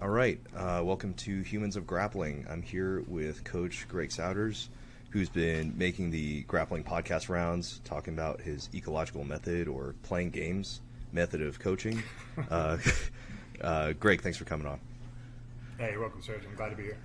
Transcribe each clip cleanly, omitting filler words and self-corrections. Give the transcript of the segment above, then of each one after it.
All right, welcome to Humans of Grappling. I'm here with Coach Greg Souders, who's been making the grappling podcast rounds, talking about his ecological method or playing games method of coaching. Greg, thanks for coming on. Hey, you're welcome, Serge. I'm glad to be here.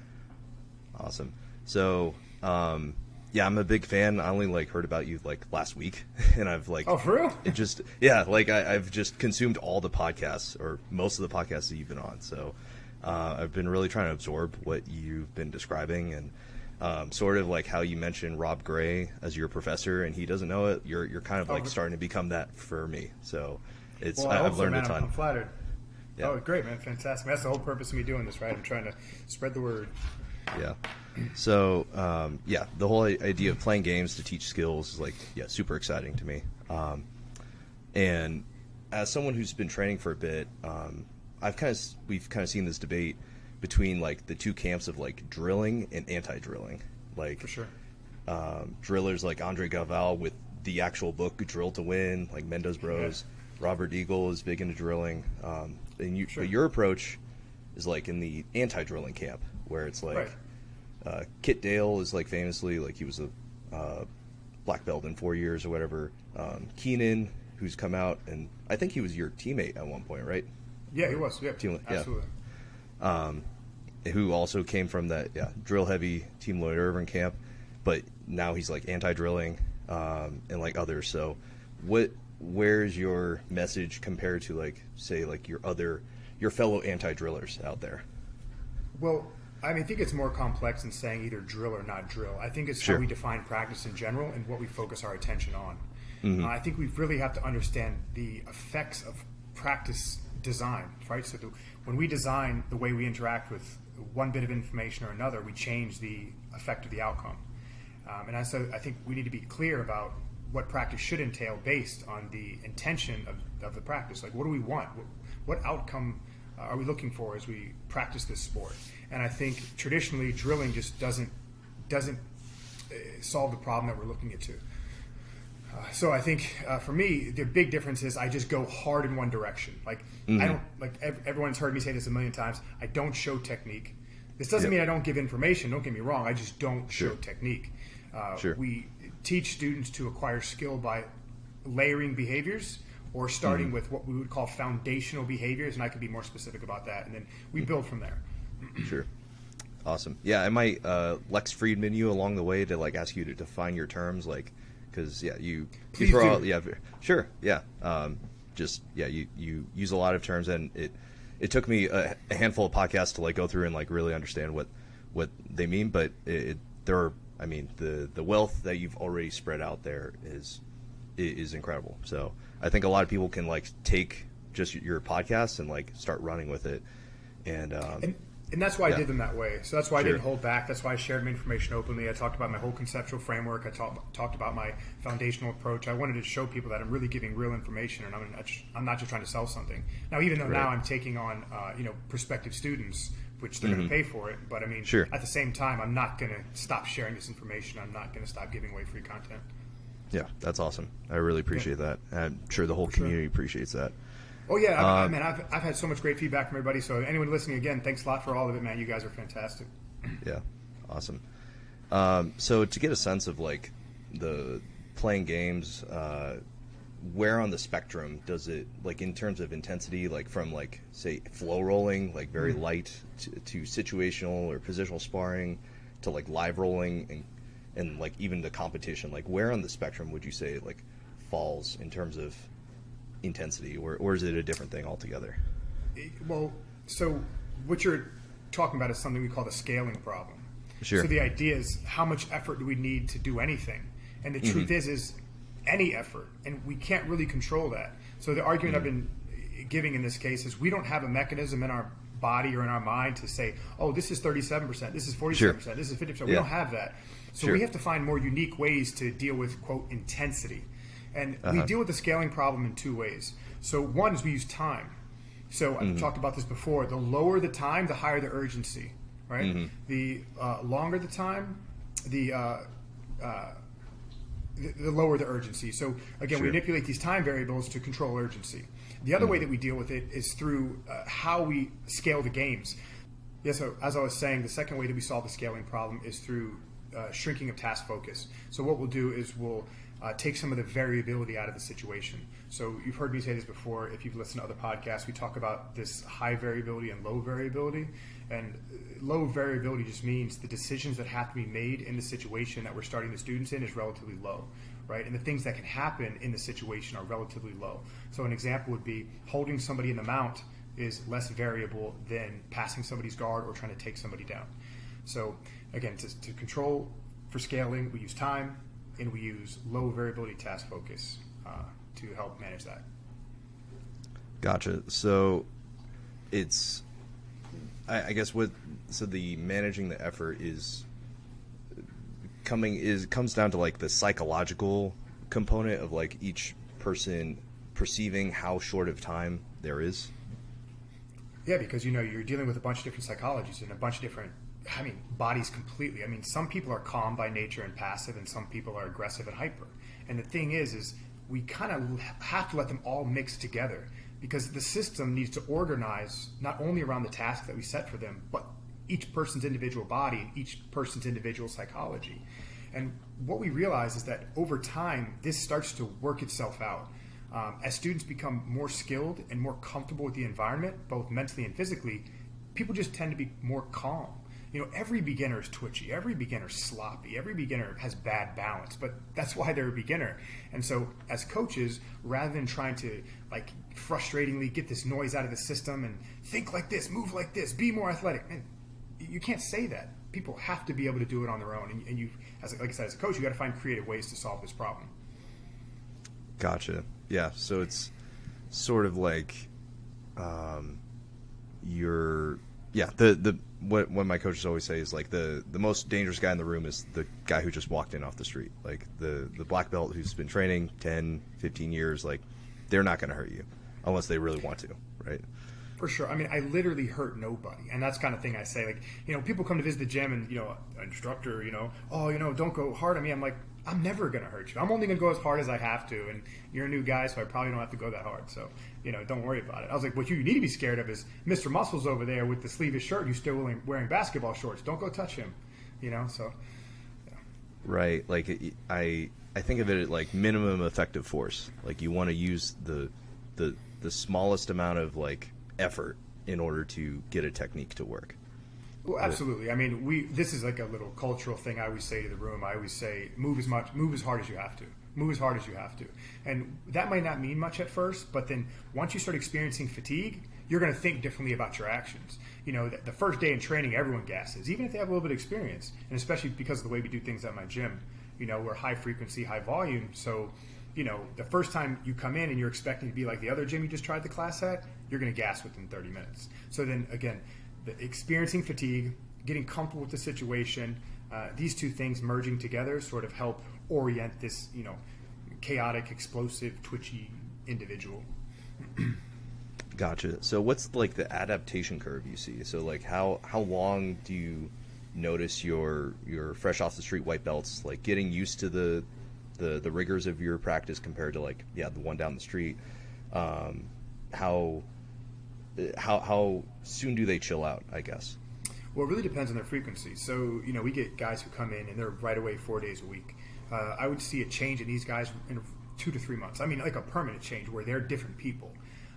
Awesome. So, yeah, I'm a big fan. I only heard about you last week, and I've oh, for real? It just I've just consumed all the podcasts or most of the podcasts that you've been on. So I've been really trying to absorb what you've been describing, and sort of like how you mentioned Rob Gray as your professor, and he doesn't know it. You're kind of starting to become that for me. So I've learned a ton. I'm flattered. Yeah. Oh, great, man. Fantastic. That's the whole purpose of me doing this, right? I'm trying to spread the word. Yeah. So, the whole idea of playing games to teach skills is super exciting to me. And as someone who's been training for a bit, we've kind of seen this debate between the two camps of drilling and anti-drilling. For sure. Drillers like Andre Galval with the actual book Drill to Win, like Mendo's Bros. Yeah. Robert Eagle is big into drilling. But your approach is in the anti-drilling camp, where it's right. Kit Dale is famously he was a black belt in 4 years or whatever. Keenan, who's come out, and I think he was your teammate at one point, right? Yeah, he was. Yeah, absolutely. Who also came from that drill heavy Team Lloyd Irvin camp, but now he's anti-drilling and others. So where's your message compared to your fellow anti-drillers out there? Well, I think it's more complex than saying either drill or not drill. I think it's Sure. how we define practice in general and what we focus our attention on. Mm-hmm. I think we really have to understand the effects of practice design, right? So when we design the way we interact with one bit of information or another, we change the effect of the outcome. And so I think we need to be clear about what practice should entail based on the intention of the practice. What do we want? What outcome are we looking for as we practice this sport? And I think traditionally drilling just doesn't solve the problem that we're looking into. So I think for me the big difference is I just go hard in one direction. Mm-hmm. I don't everyone's heard me say this a million times. I don't show technique. This doesn't mean I don't give information. Don't get me wrong. I just don't show technique. Sure. We teach students to acquire skill by layering behaviors or starting with what we would call foundational behaviors, and I could be more specific about that, and then we build from there. Sure. Awesome. Yeah, I might Lex Friedman you along the way to ask you to define your terms, because you throw out, sure, yeah, you use a lot of terms, and it took me a handful of podcasts to go through and really understand what they mean, but the wealth that you've already spread out there is incredible. So I think a lot of people can take just your podcast and start running with it, and that's why I did them that way. So that's why I Sure. didn't hold back. That's why I shared my information openly. I talked about my whole conceptual framework. I talked about my foundational approach. I wanted to show people that I'm really giving real information, and I'm not just trying to sell something. Now, even though now I'm taking on prospective students, which they're going to pay for it, but Sure. at the same time, I'm not going to stop sharing this information. I'm not going to stop giving away free content. Yeah, that's awesome. I really appreciate that. I'm sure the whole community appreciates that. Oh yeah, I've had so much great feedback from everybody. So anyone listening, again, thanks a lot for all of it, man. You guys are fantastic. Yeah, awesome. So to get a sense of the playing games, where on the spectrum does it in terms of intensity, from say flow rolling, very light to situational or positional sparring to live rolling and even the competition, where on the spectrum would you say it falls in terms of intensity, or is it a different thing altogether? Well, so what you're talking about is something we call the scaling problem. Sure. So the idea is, how much effort do we need to do anything? And the truth is any effort, and we can't really control that. So the argument I've been giving in this case is we don't have a mechanism in our body or in our mind to say, oh, this is 37%, this is 47%, this is 50%. We don't have that. So we have to find more unique ways to deal with, quote, intensity. And we deal with the scaling problem in two ways. So one is we use time. So I've talked about this before. The lower the time, the higher the urgency, right? The longer the time, the lower the urgency. So again, we manipulate these time variables to control urgency. The other way that we deal with it is through how we scale the games. Yeah, so as I was saying, the second way that we solve the scaling problem is through shrinking of task focus. So what we'll do is we'll take some of the variability out of the situation. So you've heard me say this before. If you've listened to other podcasts, we talk about this high variability and low variability. And low variability just means the decisions that have to be made in the situation that we're starting the students in is relatively low, right? And the things that can happen in the situation are relatively low. So an example would be holding somebody in the mount is less variable than passing somebody's guard or trying to take somebody down. So again, to control for scaling, we use time and we use low variability task focus to help manage that. Gotcha. So it's, I guess so the managing the effort comes down to like the psychological component of like each person perceiving how short of time there is. Yeah, because you're dealing with a bunch of different psychologies and a bunch of different, bodies completely. Some people are calm by nature and passive, and some people are aggressive and hyper. And the thing is we kind of have to let them all mix together, because the system needs to organize not only around the task that we set for them, but each person's individual body and each person's individual psychology. And what we realize is that over time, this starts to work itself out. As students become more skilled and more comfortable with the environment, both mentally and physically, people just tend to be more calm. Every beginner is twitchy, every beginner is sloppy, every beginner has bad balance, but that's why they're a beginner. And so as coaches, rather than trying to like frustratingly get this noise out of the system and think like this, move like this, be more athletic, man, you can't say that. People have to be able to do it on their own. And you, like I said, as a coach, you got to find creative ways to solve this problem. Gotcha. Yeah. So it's sort of like what my coaches always say is like the most dangerous guy in the room is the guy who just walked in off the street. Like the black belt who's been training 10, 15 years, like they're not going to hurt you unless they really want to, right? For sure. I literally hurt nobody. And that's the kind of thing I say. Like, people come to visit the gym and, instructor, don't go hard on me. I'm like, I'm never going to hurt you. I'm only going to go as hard as I have to. And you're a new guy, so I probably don't have to go that hard. So, don't worry about it. I was like, what you need to be scared of is Mr. Muscles over there with the sleeveless shirt and you still wearing basketball shorts. Don't go touch him, so. Yeah. Right. Like, I think of it like minimum effective force. Like, you want to use the smallest amount of, like, effort in order to get a technique to work. Well, absolutely. This is like a little cultural thing I always say to the room. I always say, move as hard as you have to. Move as hard as you have to. And that might not mean much at first, but then once you start experiencing fatigue, you're going to think differently about your actions. The first day in training, everyone gasses, even if they have a little bit of experience. And especially because of the way we do things at my gym. We're high frequency, high volume. So, the first time you come in and you're expecting to be like the other gym you just tried the class at, you're going to gas within 30 minutes. So then again, experiencing fatigue, getting comfortable with the situation, these two things merging together sort of help orient this, chaotic, explosive, twitchy individual. Gotcha. So what's like the adaptation curve you see? So like how long do you notice your fresh off the street white belts like getting used to the rigors of your practice compared to like the one down the street? How soon do they chill out, I guess? Well, it really depends on their frequency. So, we get guys who come in and they're right away 4 days a week. I would see a change in these guys in 2 to 3 months. Like a permanent change where they're different people.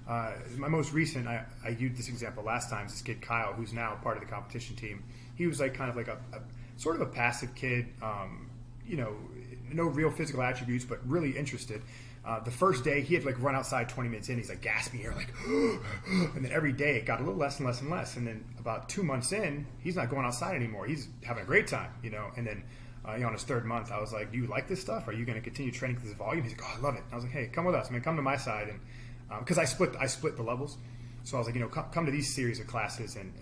My most recent, I used this example last time, is this kid Kyle, who's now part of the competition team. He was like kind of like a sort of a passive kid, no real physical attributes, but really interested. The first day, he had to like run outside 20 minutes in. He's like gasping here, like, and then every day it got a little less and less and less. And then about 2 months in, he's not going outside anymore. He's having a great time, And then, on his third month, I was like, "Do you like this stuff? Are you going to continue training with this volume?" He's like, "Oh, I love it." And I was like, "Hey, come with us, man. Come to my side." And because I split the levels, so I was like, come to these series of classes and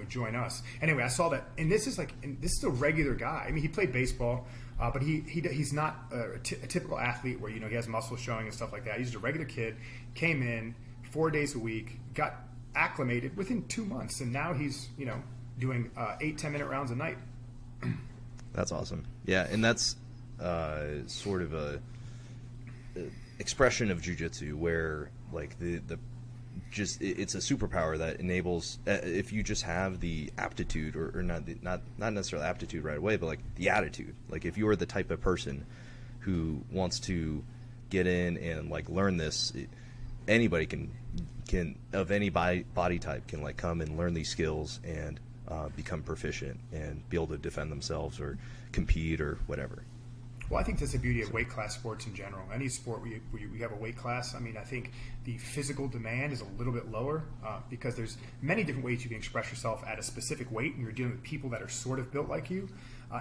join us. Anyway, I saw that, and this is a regular guy. He played baseball. But he's not a typical athlete where, he has muscles showing and stuff like that. He's just a regular kid, came in 4 days a week, got acclimated within 2 months, and now he's, doing 8-10 minute rounds a night. That's awesome. Yeah, and that's sort of a expression of jiu-jitsu where, like, the it's a superpower that enables, if you just have the aptitude, or not necessarily aptitude right away, but like the attitude. Like if you are the type of person who wants to get in and like learn this, anybody can of any body type can like come and learn these skills and become proficient and be able to defend themselves or compete or whatever. Well, I think that's the beauty of weight class sports in general. Any sport where you have a weight class, I mean, I think the physical demand is a little bit lower because there's many different ways you can express yourself at a specific weight, and you're dealing with people that are sort of built like you.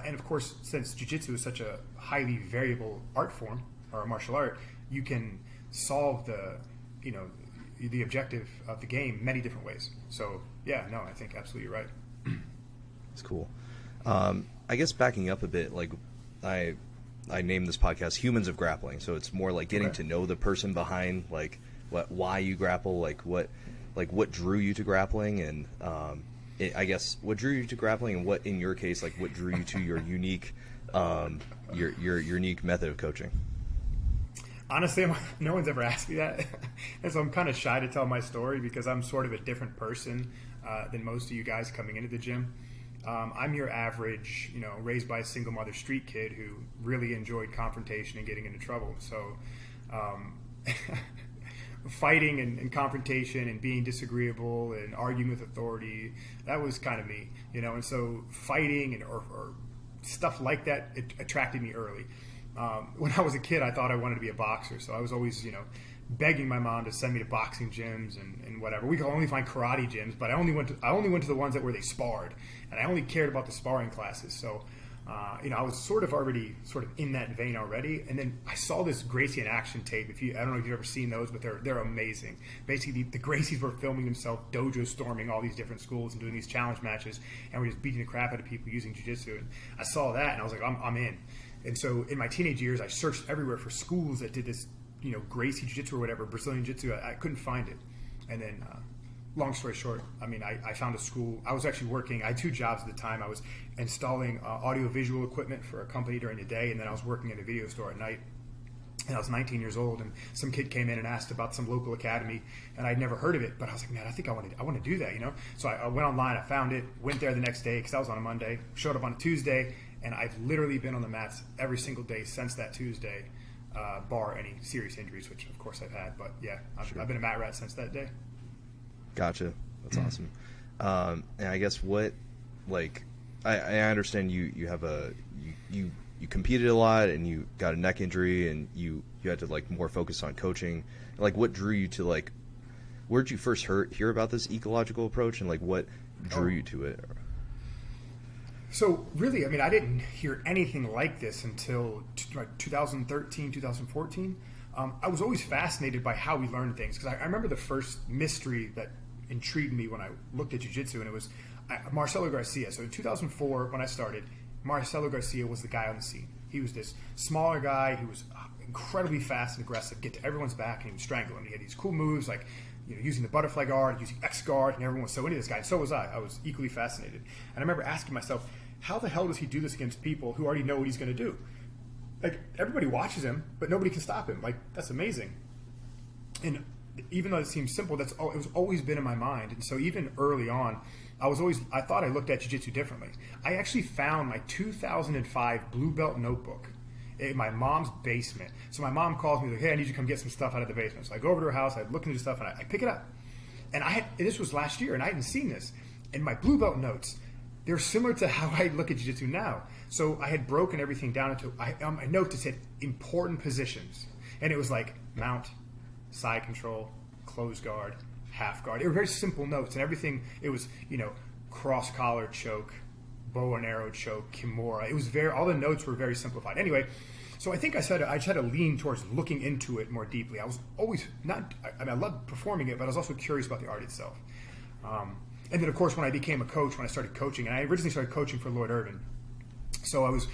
And of course, since jiu-jitsu is such a highly variable art form or a martial art, you can solve the objective of the game many different ways. So yeah, no, I think absolutely right. That's cool. I guess backing up a bit, like I named this podcast Humans of Grappling, so it's more like getting to know the person behind like why you grapple, like what drew you to grappling, and I guess what drew you to grappling, and what in your case, like what drew you to your unique your unique method of coaching. Honestly, no one's ever asked me that, and so I'm kind of shy to tell my story because I'm sort of a different person than most of you guys coming into the gym. I'm your average, raised by a single mother street kid who really enjoyed confrontation and getting into trouble. So fighting and confrontation and being disagreeable and arguing with authority, that was kind of me, and so fighting and or stuff like that, it attracted me early. When I was a kid, I thought I wanted to be a boxer, so I was always, begging my mom to send me to boxing gyms and whatever. We could only find karate gyms, but I only went to the ones where they sparred, and I only cared about the sparring classes. So, I was sort of in that vein already. And then I saw this Gracie in action tape. I don't know if you've ever seen those, but they're amazing. Basically, the Gracies were filming themselves dojo storming all these different schools and doing these challenge matches, and we're just beating the crap out of people using jiu-jitsu. And I saw that, and I was like, I'm in. And so in my teenage years, I searched everywhere for schools that did this, Gracie Jiu-Jitsu or whatever, Brazilian Jiu-Jitsu. I couldn't find it. And then, long story short, I found a school. I was actually working. I had two jobs at the time. I was installing audio-visual equipment for a company during the day, and then I was working in a video store at night. And I was 19 years old, and some kid came in and asked about some local academy, and I'd never heard of it. But I was like, man, I think I want to do that, So I went online, I found it, went there the next day because that was on a Monday, showed up on a Tuesday, and I've literally been on the mats every single day since that Tuesday, bar any serious injuries, which of course I've had. But yeah, I've been a mat rat since that day. Gotcha. That's awesome. And I guess I understand you have you competed a lot and you got a neck injury and you had to like more focus on coaching. Like what drew you to like, where did you first hear about this ecological approach, and like what drew you to it? So really, I didn't hear anything like this until 2013, 2014. I was always fascinated by how we learn things, because I remember the first mystery that intrigued me when I looked at jiu-jitsu, and it was Marcelo Garcia. So in 2004, when I started, Marcelo Garcia was the guy on the scene. He was this smaller guy who was incredibly fast and aggressive, get to everyone's back, and he would strangle him. He had these cool moves like using the butterfly guard, using X guard, and everyone was so into this guy, and so was I. I was equally fascinated. And I remember asking myself, how the hell does he do this against people who already know what he's going to do? Like, everybody watches him, but nobody can stop him. Like, that's amazing. And even though it seems simple, it was always been in my mind. And so even early on, I thought I looked at jiu-jitsu differently. I actually found my 2005 blue belt notebook in my mom's basement. So my mom calls me like, hey, I need you to come get some stuff out of the basement. So I go over to her house, I look into stuff, and I pick it up. And this was last year, and I hadn't seen this. And my blue belt notes, they're similar to how I look at jiu-jitsu now. So I had broken everything down into a note that said important positions. And it was like mount, side control, close guard, half guard. They were very simple notes, and everything, it was, cross collar choke, bow and arrow choke, kimura. It was all the notes were very simplified. Anyway, so I think I tried to lean towards looking into it more deeply. I was always I loved performing it, but I was also curious about the art itself. And then, of course, when I became a coach, when I started coaching, and I originally started coaching for Lloyd Irvin. So I was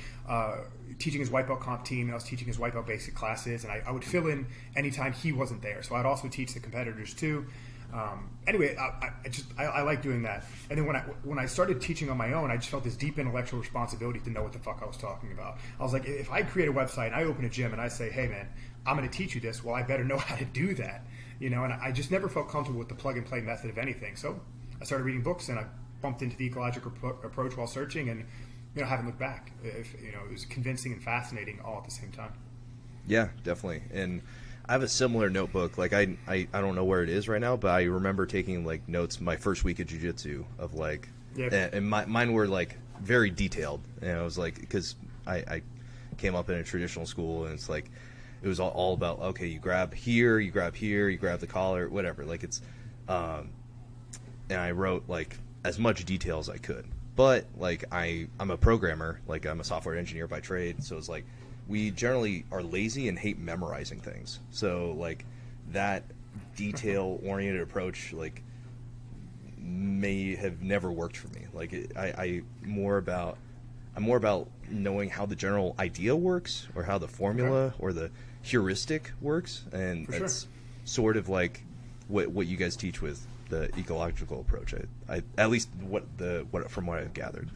teaching his white belt comp team, and I was teaching his white belt basic classes, and I would fill in anytime he wasn't there. So I'd also teach the competitors too. Anyway, I like doing that. And then when I started teaching on my own, I just felt this deep intellectual responsibility to know what the fuck I was talking about. I was like, if I create a website and I open a gym and I say, hey man, I'm going to teach you this, well, I better know how to do that. you know, and I just never felt comfortable with the plug and play method of anything. So I started reading books, and I bumped into the ecological approach while searching, and, you know, haven't looked back. You know, it was convincing and fascinating all at the same time. Yeah, definitely. And I have a similar notebook. Like I don't know where it is right now, but I remember taking like notes my first week of jiu-jitsu of like, and mine were like very detailed. And I was like, because I came up in a traditional school, and it's like, it was all about, okay, you grab here, you grab the collar, whatever. Like it's, and I wrote like as much detail as I could. But like I'm a programmer, like I'm a software engineer by trade, so it's like, we generally are lazy and hate memorizing things. So like that detail-oriented approach like may have never worked for me. Like I'm more about knowing how the general idea works, or how the formula or the heuristic works, and that's sort of like what you guys teach with the ecological approach. I at least from what I've gathered.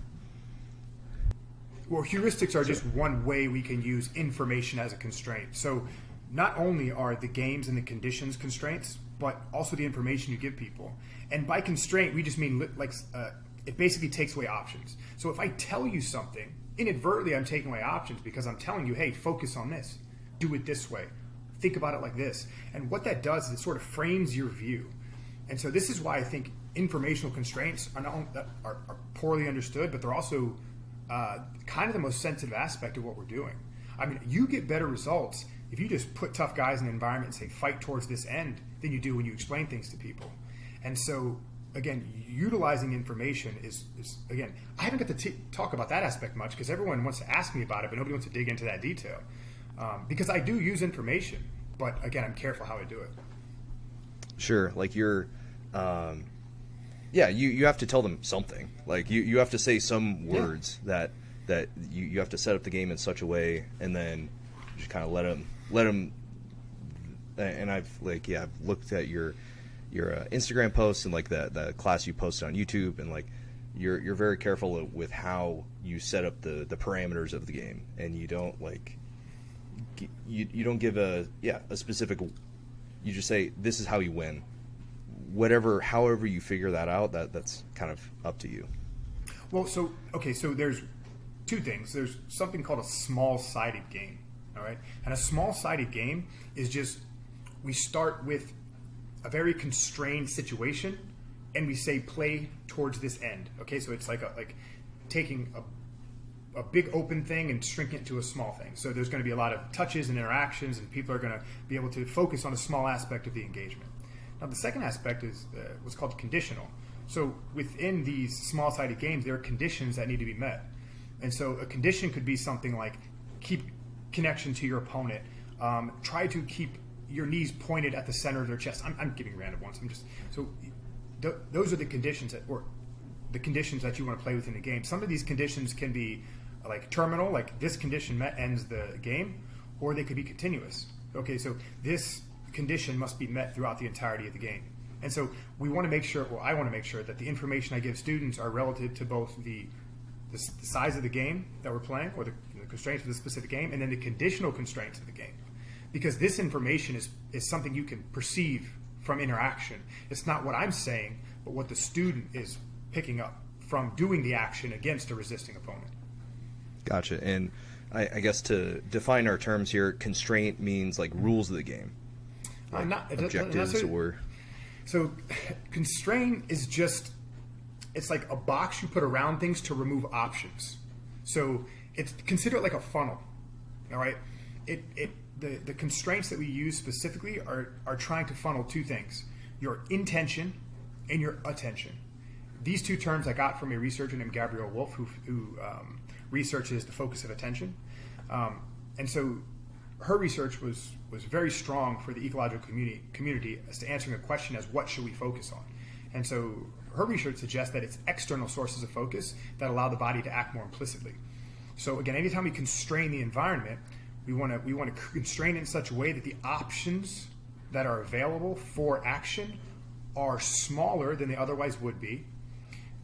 Well, heuristics are just one way we can use information as a constraint. So not only are the games and the conditions constraints, but also the information you give people. And by constraint, we just mean like it basically takes away options. So if I tell you something, inadvertently I'm taking away options, because I'm telling you, hey, focus on this. Do it this way. Think about it like this. And what that does is it sort of frames your view. And so this is why I think informational constraints are poorly understood, but they're also kind of the most sensitive aspect of what we're doing. I mean, you get better results if you just put tough guys in an environment and say, fight towards this end, than you do when you explain things to people. And so, again, utilizing information is again, I haven't got to talk about that aspect much, because everyone wants to ask me about it, but nobody wants to dig into that detail. Because I do use information, but again, I'm careful how I do it. Sure. Like you're, you have to tell them something. Like you have to say some words that you have to set up the game in such a way, and then just kind of let them. And I've looked at your Instagram posts, and like the class you posted on YouTube, and like you're very careful with how you set up the parameters of the game, and you don't like you don't give a specific. You just say, this is how you win. However you figure that out, that's kind of up to you. Well, so there's two things. There's something called a small-sided game, all right? And a small-sided game is just, we start with a very constrained situation, and we say play towards this end, okay? So it's like taking a big open thing and shrinking it to a small thing. So there's going to be a lot of touches and interactions, and people are going to be able to focus on a small aspect of the engagement. Now, the second aspect is what's called conditional. So within these small-sided games, there are conditions that need to be met. And so a condition could be something like keep connection to your opponent, try to keep your knees pointed at the center of their chest. I'm giving random ones. Those are the conditions that you want to play within the game. Some of these conditions can be like terminal, like this condition ends the game, or they could be continuous. Okay, so this condition must be met throughout the entirety of the game. And so we want to make sure, I want to make sure that the information I give students are relative to both the size of the game that we're playing, or the constraints of the specific game, and then the conditional constraints of the game. Because this information is something you can perceive from interaction. It's not what I'm saying, but what the student is picking up from doing the action against a resisting opponent. Gotcha. And I guess to define our terms here, constraint means like rules of the game. Like objectives or... So constrain is just, it's like a box you put around things to remove options. So consider it like a funnel, all right? The constraints that we use specifically are trying to funnel two things: your intention and your attention. These two terms I got from a researcher named Gabrielle Wolf, who researches the focus of attention. And so her research was very strong for the ecological community as to answering a question as what should we focus on. And so her research suggests that it's external sources of focus that allow the body to act more implicitly. So again, anytime we constrain the environment, we want to constrain it in such a way that the options that are available for action are smaller than they otherwise would be.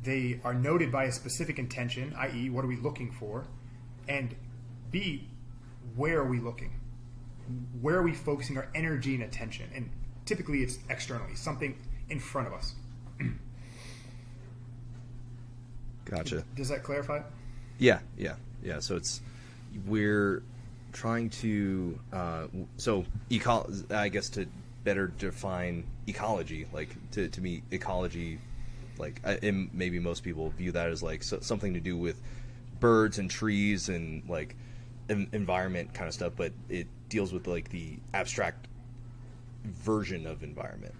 They are noted by a specific intention, i.e., what are we looking for? And B, where are we looking? Where are we focusing our energy and attention? And typically it's externally, something in front of us. Gotcha. Does that clarify? Yeah. So we're trying to, I guess to better define ecology, like to me, ecology, like and maybe most people view that as like something to do with birds and trees and like environment kind of stuff, but it deals with like the abstract version of environment.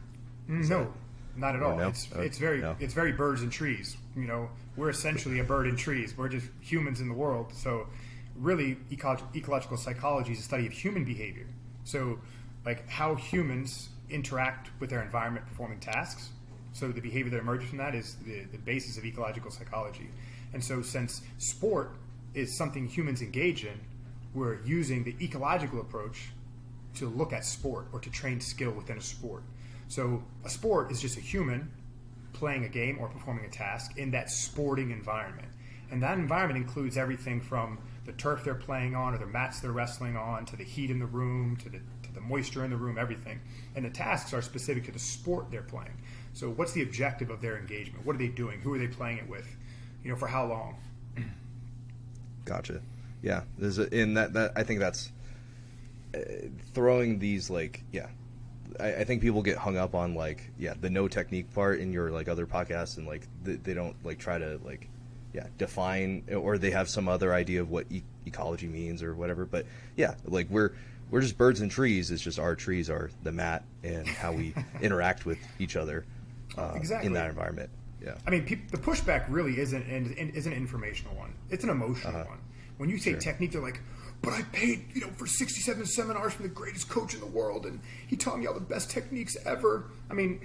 No, not at all. No? It's very birds and trees. You know, we're essentially a bird and trees. We're just humans in the world. So really, ecological psychology is a study of human behavior. So like how humans interact with their environment performing tasks. So the behavior that emerges from that is the basis of ecological psychology. And so since sport is something humans engage in, we're using the ecological approach to look at sport or to train skill within a sport. So a sport is just a human playing a game or performing a task in that sporting environment. And that environment includes everything from the turf they're playing on or the mats they're wrestling on to the heat in the room, to the moisture in the room, everything. And the tasks are specific to the sport they're playing. So what's the objective of their engagement? What are they doing? Who are they playing it with? You know, for how long? Gotcha. Yeah. That I think that's throwing these like, yeah. I think people get hung up on like, yeah, the no technique part in your like other podcasts, and like they don't like try to like, yeah, define, or they have some other idea of what ecology means or whatever. But yeah, like we're just birds and trees. It's just our trees are the mat and how we interact with each other exactly. in that environment. Yeah. I mean, the pushback really isn't an informational one. It's an emotional one. When you say technique, they're like, but I paid, for 67 seminars from the greatest coach in the world, and he taught me all the best techniques ever. I mean,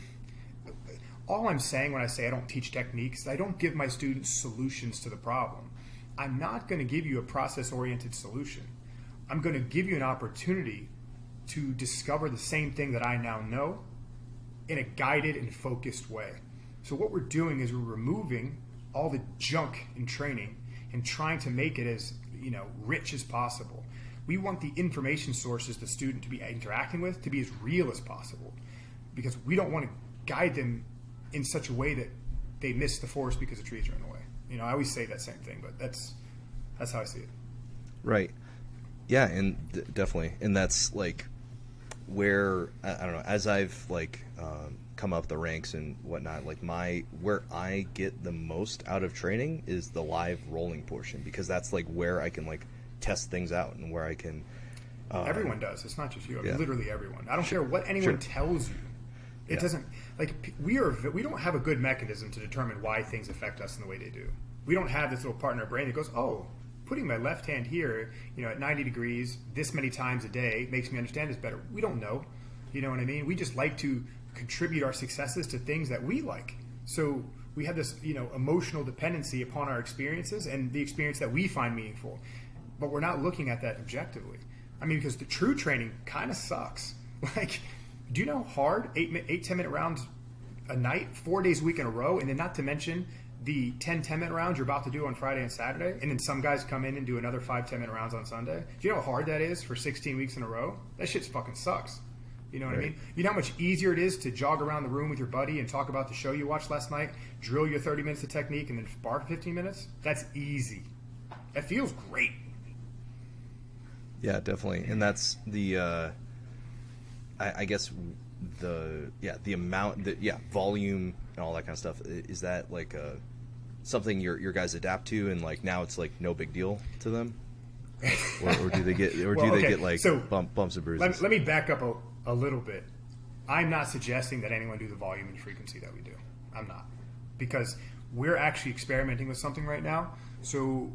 all I'm saying when I say I don't teach techniques, I don't give my students solutions to the problem. I'm not going to give you a process-oriented solution. I'm going to give you an opportunity to discover the same thing that I now know in a guided and focused way. So what we're doing is we're removing all the junk in training and trying to make it as rich as possible. We want the information sources the student to be interacting with to be as real as possible, because we don't want to guide them in such a way that they miss the forest because the trees are in the way. I always say that same thing, but that's how I see it. Right. Yeah, and definitely, and that's like where I don't know. As I've like come up the ranks and whatnot, like where I get the most out of training is the live rolling portion, because that's like where I can like test things out and where I can. Everyone does. It's not just you. I mean, literally everyone. I don't care what anyone tells you. It doesn't like we don't have a good mechanism to determine why things affect us in the way they do. We don't have this little part in our brain that goes, oh, putting my left hand here, at 90 degrees, this many times a day makes me understand this better. We don't know. You know what I mean? We just like to contribute our successes to things that we like. So we have this, emotional dependency upon our experiences and the experience that we find meaningful. But we're not looking at that objectively. I mean, because the true training kind of sucks. Like, do you know how hard 8-10-minute rounds a night, 4 days a week in a row, and then not to mention the 10-10-minute rounds you're about to do on Friday and Saturday, and then some guys come in and do another 5-10-minute rounds on Sunday? Do you know how hard that is for 16 weeks in a row? That shit fucking sucks. You know what I mean? You know how much easier it is to jog around the room with your buddy and talk about the show you watched last night, drill your 30 minutes of technique, and then spar for 15 minutes? That's easy. That feels great. Yeah, definitely. And that's the, I guess, the amount, volume and all that kind of stuff. Is that like something your guys adapt to, and like now it's like no big deal to them? or do they get, they get like bumps and bruises? Let me back up a little bit. I'm not suggesting that anyone do the volume and frequency that we do. I'm not, because we're actually experimenting with something right now. So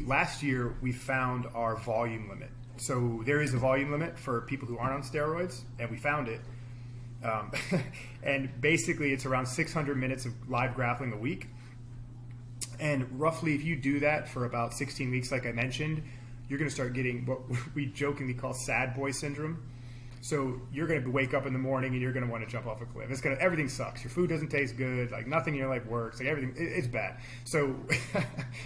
last year we found our volume limit. So there is a volume limit for people who aren't on steroids, and we found it. And basically it's around 600 minutes of live grappling a week. And roughly, if you do that for about 16 weeks, like I mentioned, you're going to start getting what we jokingly call sad boy syndrome. So you're going to wake up in the morning and you're going to want to jump off a cliff. Everything sucks. Your food doesn't taste good. Like nothing in your life works. Like everything, it's bad. So,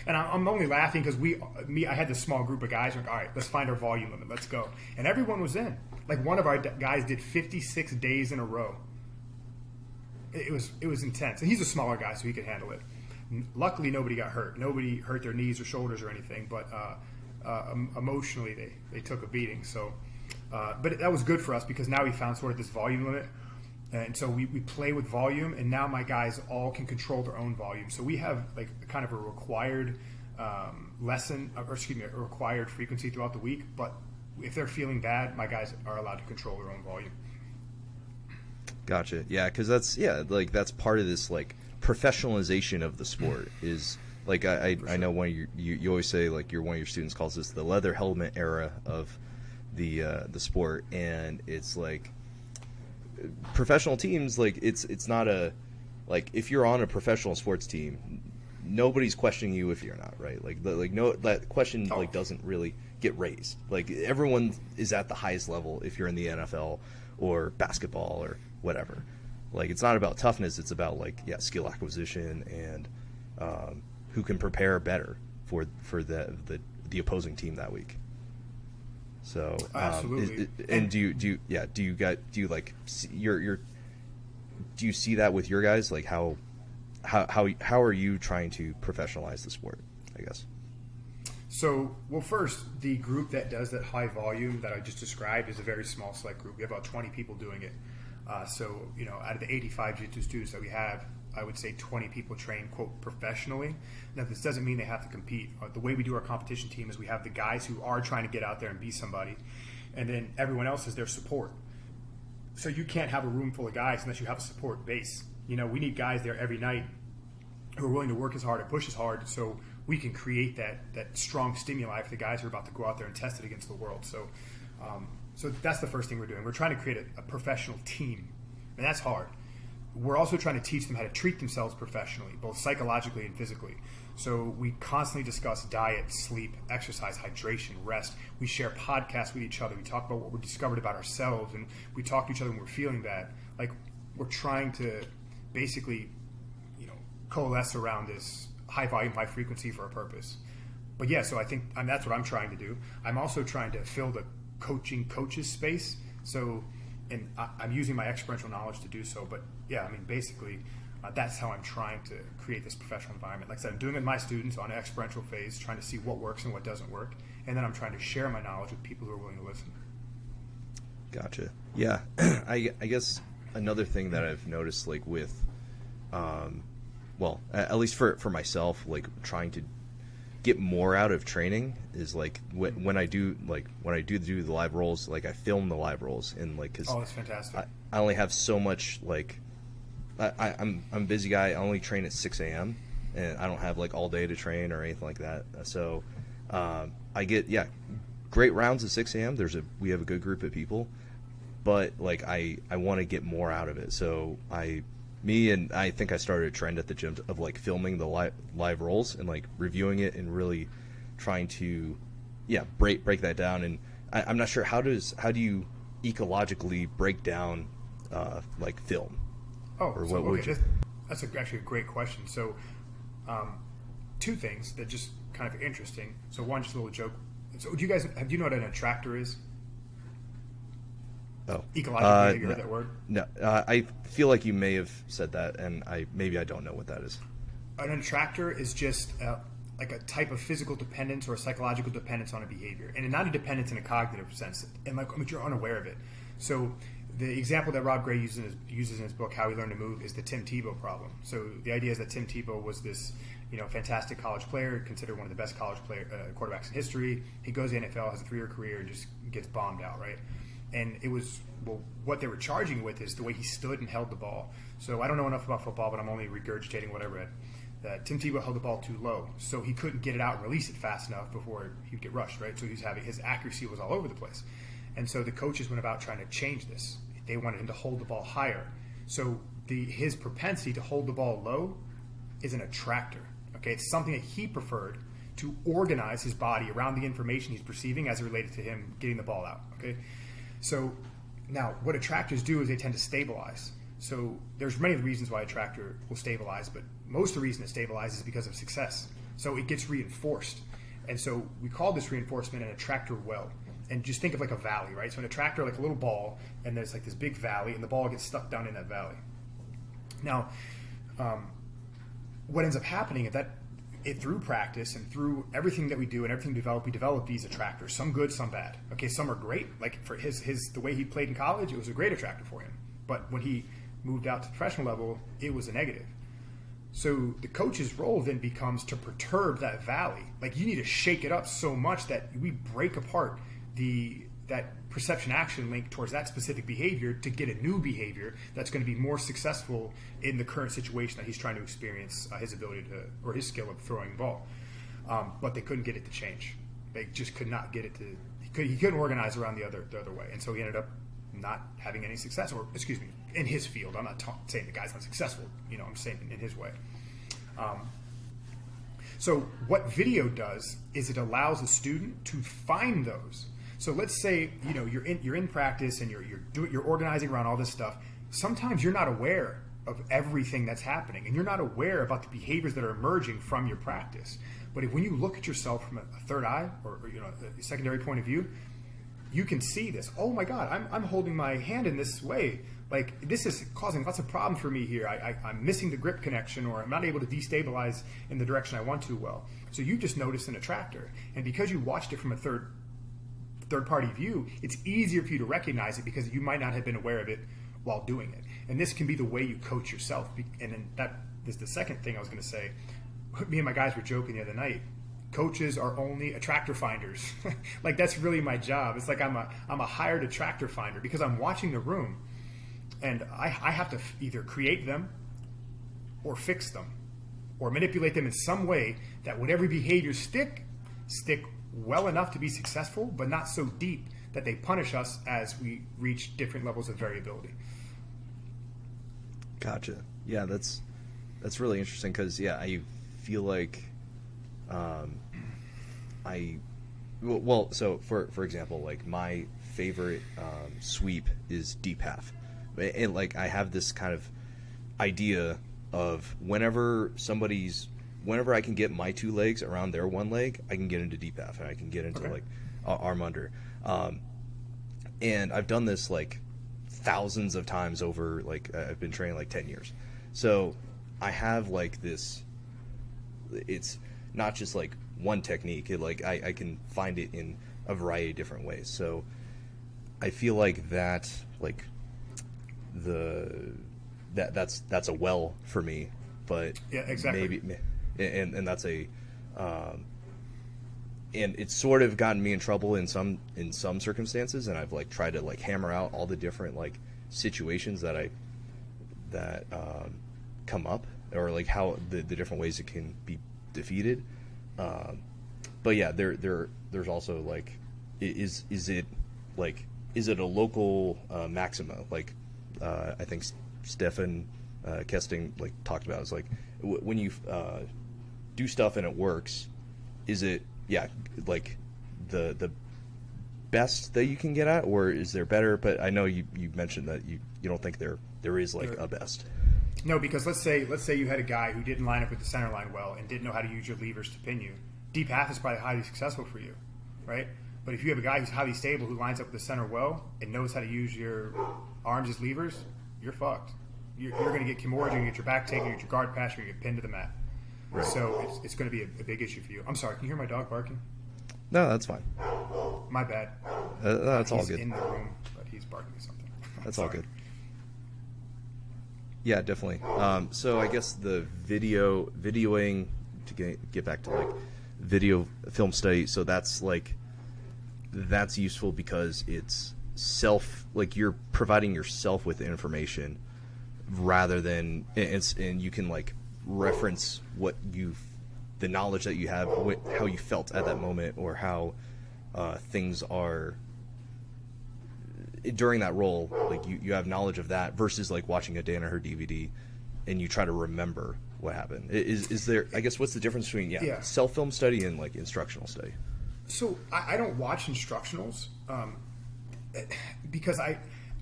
and I'm only laughing because I had this small group of guys. Like, all right, let's find our volume limit. Let's go. And everyone was in. Like one of our guys did 56 days in a row. It was intense. And he's a smaller guy, so he could handle it. Luckily, nobody got hurt. Nobody hurt their knees or shoulders or anything. But emotionally, they took a beating. So. But that was good for us because now we found sort of this volume limit, and so we play with volume, and now my guys all can control their own volume. So we have like kind of a required a required frequency throughout the week. But if they're feeling bad, my guys are allowed to control their own volume. Gotcha. Yeah, because that's part of this like professionalization of the sport is. Like I know you always say like one of your students calls this the leather helmet era of the sport, and it's like professional teams, like it's not a like if you're on a professional sports team, nobody's questioning you if you're not, right? That question like doesn't really get raised. Like everyone is at the highest level if you're in the NFL or basketball or whatever. Like it's not about toughness, it's about like skill acquisition and who can prepare better for the opposing team that week. So absolutely. Do you see that with your guys? Like how are you trying to professionalize the sport, I guess? So, well, first, the group that does that high volume that I just described is a very small select group. We have about 20 people doing it. So, out of the 85 Jiu-Jitsu students that we have, I would say 20 people train, quote, professionally. Now, this doesn't mean they have to compete. The way we do our competition team is we have the guys who are trying to get out there and be somebody, and then everyone else is their support. So you can't have a room full of guys unless you have a support base. We need guys there every night who are willing to work as hard and push as hard so we can create that strong stimuli for the guys who are about to go out there and test it against the world. So, so that's the first thing we're doing. We're trying to create a professional team, and that's hard. We're also trying to teach them how to treat themselves professionally, both psychologically and physically. So we constantly discuss diet, sleep, exercise, hydration, rest. We share podcasts with each other. We talk about what we discovered about ourselves, and we talk to each other when we're feeling bad. Like we're trying to basically, coalesce around this high volume, high frequency for a purpose. But yeah, so I think that's what I'm trying to do. I'm also trying to fill the coaches space. So, and I'm using my experiential knowledge to do so. But yeah, basically, that's how I'm trying to create this professional environment. Like I said, I'm doing it with my students on an experiential phase, trying to see what works and what doesn't work. And then I'm trying to share my knowledge with people who are willing to listen. Gotcha. Yeah. I guess another thing that I've noticed, like with, well, at least for myself, like trying to get more out of training is like when I do the live rolls, like I film the live rolls, and like cause that's fantastic. I only have so much, like I'm a busy guy. I only train at 6 a.m. and I don't have like all day to train or anything like that. So I get great rounds at 6 a.m. We have a good group of people, but like I want to get more out of it. So I think I started a trend at the gym of like filming the live rolls and like reviewing it and really trying to break that down. And I'm not sure how do you ecologically break down like film? That's actually a great question. So two things that just kind of interesting. So one, just a little joke. So do you know what an attractor is? Oh, ecological. Have you heard that word? No, I feel like you may have said that, and I don't know what that is. An attractor is just like a type of physical dependence or a psychological dependence on a behavior, and not a dependence in a cognitive sense, and you're unaware of it. So the example that Rob Gray uses in his book, How We Learn to Move, is the Tim Tebow problem. So the idea is that Tim Tebow was this fantastic college player, considered one of the best college quarterbacks in history. He goes to the NFL, has a 3-year career, and just gets bombed out, right? And it was, what they were charging with is the way he stood and held the ball. So I don't know enough about football, but I'm only regurgitating what I read. That Tim Tebow held the ball too low, so he couldn't get it out and release it fast enough before he'd get rushed, right? So his accuracy was all over the place. And so the coaches went about trying to change this. They wanted him to hold the ball higher. So his propensity to hold the ball low is an attractor. Okay, it's something that he preferred to organize his body around the information he's perceiving as it related to him getting the ball out. Okay, so Now, what attractors do is they tend to stabilize. So there's many reasons why a tractor will stabilize, but most of the reason it stabilizes is because of success. So it gets reinforced. And so we call this reinforcement an attractor well. And just think of like a valley, right? So an attractor, like a little ball, and there's like this big valley, and the ball gets stuck down in that valley. Now, what ends up happening is that through practice and through everything that we do and everything we develop these attractors. Some good, some bad. Okay, some are great. Like for the way he played in college, it was a great attractor for him. But when he moved out to the professional level, it was a negative. So the coach's role then becomes to perturb that valley. Like you need to shake it up so much that we break apart that perception action link towards that specific behavior to get a new behavior that's going to be more successful in the current situation that he's trying to experience his ability to, or his skill of throwing the ball. But they couldn't get it to change. They just could not get it to, he couldn't organize around the other way. And so he ended up not having any success, or excuse me, in his field. I'm not saying the guy's not successful, you know, I'm saying in his way. So what video does is it allows a student to find those. So let's say, you know, you're in practice and you're organizing around all this stuff. Sometimes you're not aware of everything that's happening, and you're not aware about the behaviors that are emerging from your practice. But when you look at yourself from a third eye, or you know, a secondary point of view, you can see this. Oh my God, I'm holding my hand in this way. Like this is causing lots of problems for me here. I'm missing the grip connection, or I'm not able to destabilize in the direction I want to well. So you just noticed an attractor, and because you watched it from a third-party view, it's easier for you to recognize it because you might not have been aware of it while doing it. And this can be the way you coach yourself. And then that is the second thing I was going to say. Me and my guys were joking the other night. Coaches are only attractor finders. Like that's really my job. It's like I'm a hired attractor finder because I'm watching the room, and I have to either create them or fix them or manipulate them in some way that whatever behaviors stick well enough to be successful, but not so deep that they punish us as we reach different levels of variability. Gotcha. Yeah, that's really interesting because I feel like so for example, like my favorite sweep is deep half, and like I have this kind of idea of whenever I can get my two legs around their one leg, I can get into deep half and I can get into like arm under. And I've done this like thousands of times over, like I've been training like 10 years. So I have like this, it's not just like one technique. I can find it in a variety of different ways. So I feel like that, like that's a well for me, but yeah, exactly. Maybe, and that's a, and it's sort of gotten me in trouble in some circumstances, and I've like tried to like hammer out all the different like situations that come up, or like how the different ways it can be defeated. But yeah, there's also like, is it a local maxima? Like I think Stefan Kesting like talked about, is like when you do stuff and it works, is it like the best that you can get at, or is there better? But I know you mentioned that you don't think there is like a best. No, because let's say you had a guy who didn't line up with the center line well and didn't know how to use your levers to pin you. Deep half is probably highly successful for you, right? But if you have a guy who's highly stable, who lines up with the center well and knows how to use your arms as levers, you're fucked. You're going to get kimura, you're going to get your back taken, you get your guard pass, you're going to get pinned to the mat. Right. So it's going to be a big issue for you. I'm sorry, can you hear my dog barking? No, that's fine. My bad. That's all good. He's in the room, but he's barking at something. That's all good. Yeah, definitely. So I guess the videoing, to get back to like video film study, so that's useful because it's like you're providing yourself with information rather than, and you can like reference the knowledge that you have, how you felt at that moment, or how things are during that role. Like you have knowledge of that versus like watching a Danaher DVD and you try to remember what happened. Is there, I guess, what's the difference between self-film study and like instructional study? So I don't watch instructionals because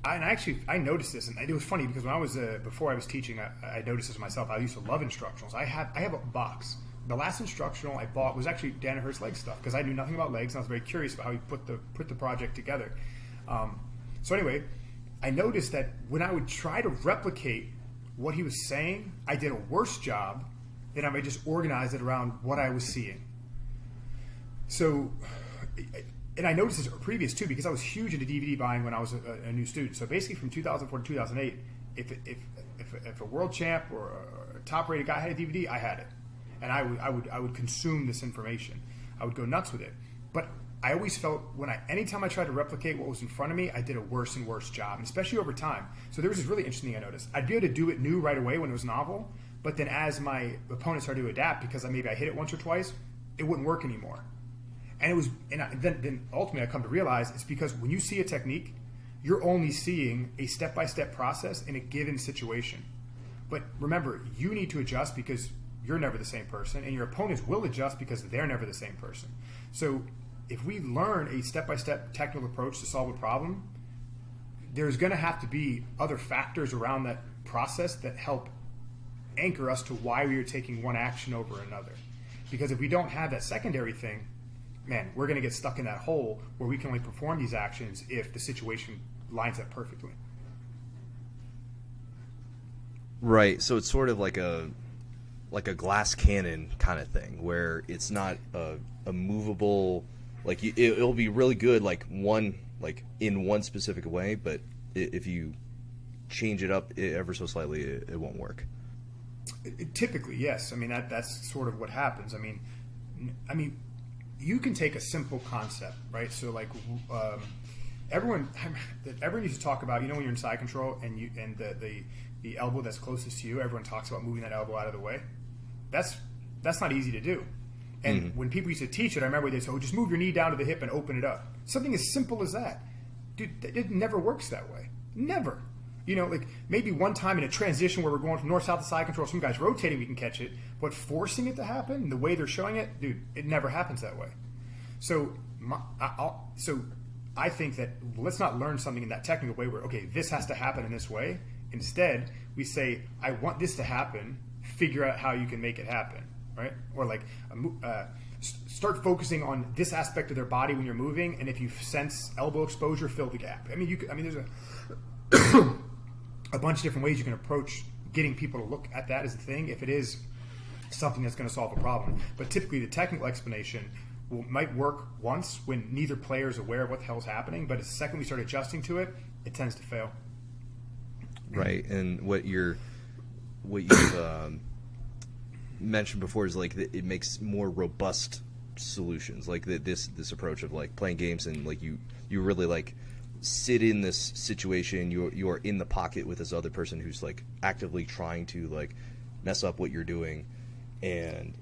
I noticed this, and it was funny because when I was before I was teaching, I noticed this myself. I used to love instructionals. I have a box. The last instructional I bought was actually Danaher's leg stuff because I knew nothing about legs, and I was very curious about how he put the project together. So anyway, I noticed that when I would try to replicate what he was saying, I did a worse job than I might just organize it around what I was seeing. So, and I noticed this previous too because I was huge into DVD buying when I was a new student. So basically, from 2004 to 2008, if a world champ or a top-rated guy had a DVD, I had it, and I would consume this information. I would go nuts with it. But I always felt anytime I tried to replicate what was in front of me, I did a worse and worse job, and especially over time. So there was this really interesting thing I noticed. I'd be able to do it new right away when it was novel, but then as my opponent started to adapt, because maybe I hit it once or twice, it wouldn't work anymore. And then ultimately I come to realize it's because when you see a technique, you're only seeing a step-by-step process in a given situation. But remember, you need to adjust because you're never the same person, and your opponents will adjust because they're never the same person. So if we learn a step-by-step technical approach to solve a problem, there's going to have to be other factors around that process that help anchor us to why we are taking one action over another. Because if we don't have that secondary thing, man, we're going to get stuck in that hole where we can only perform these actions if the situation lines up perfectly. Right. So it's sort of like a glass cannon kind of thing where it's not a movable, like it'll be really good in one specific way, but if you change it up ever so slightly, it won't work. Typically, yes. I mean, that's sort of what happens. I mean, you can take a simple concept, right? So like everyone used to talk about, when you're in side control and the elbow that's closest to you, everyone talks about moving that elbow out of the way. That's not easy to do. And when people used to teach it, I remember they said, just move your knee down to the hip and open it up. Something as simple as that. Dude, it never works that way. Never. Like maybe one time in a transition where we're going from north-south to side control, some guy's rotating, we can catch it. But forcing it to happen, the way they're showing it, dude, it never happens that way. So I think that let's not learn something in that technical way where, okay, this has to happen in this way. Instead, we say, I want this to happen, figure out how you can make it happen, right? Or like start focusing on this aspect of their body when you're moving, and if you sense elbow exposure, fill the gap. There's a bunch of different ways you can approach getting people to look at that as a thing if it is something that's going to solve a problem. But typically the technical explanation might work once when neither player is aware of what the hell's happening, but the second we start adjusting to it, it tends to fail. Right, and what you've mentioned before is like it makes more robust solutions, like this approach of like playing games and like you really like sit in this situation, you are in the pocket with this other person who's like actively trying to like mess up what you're doing, and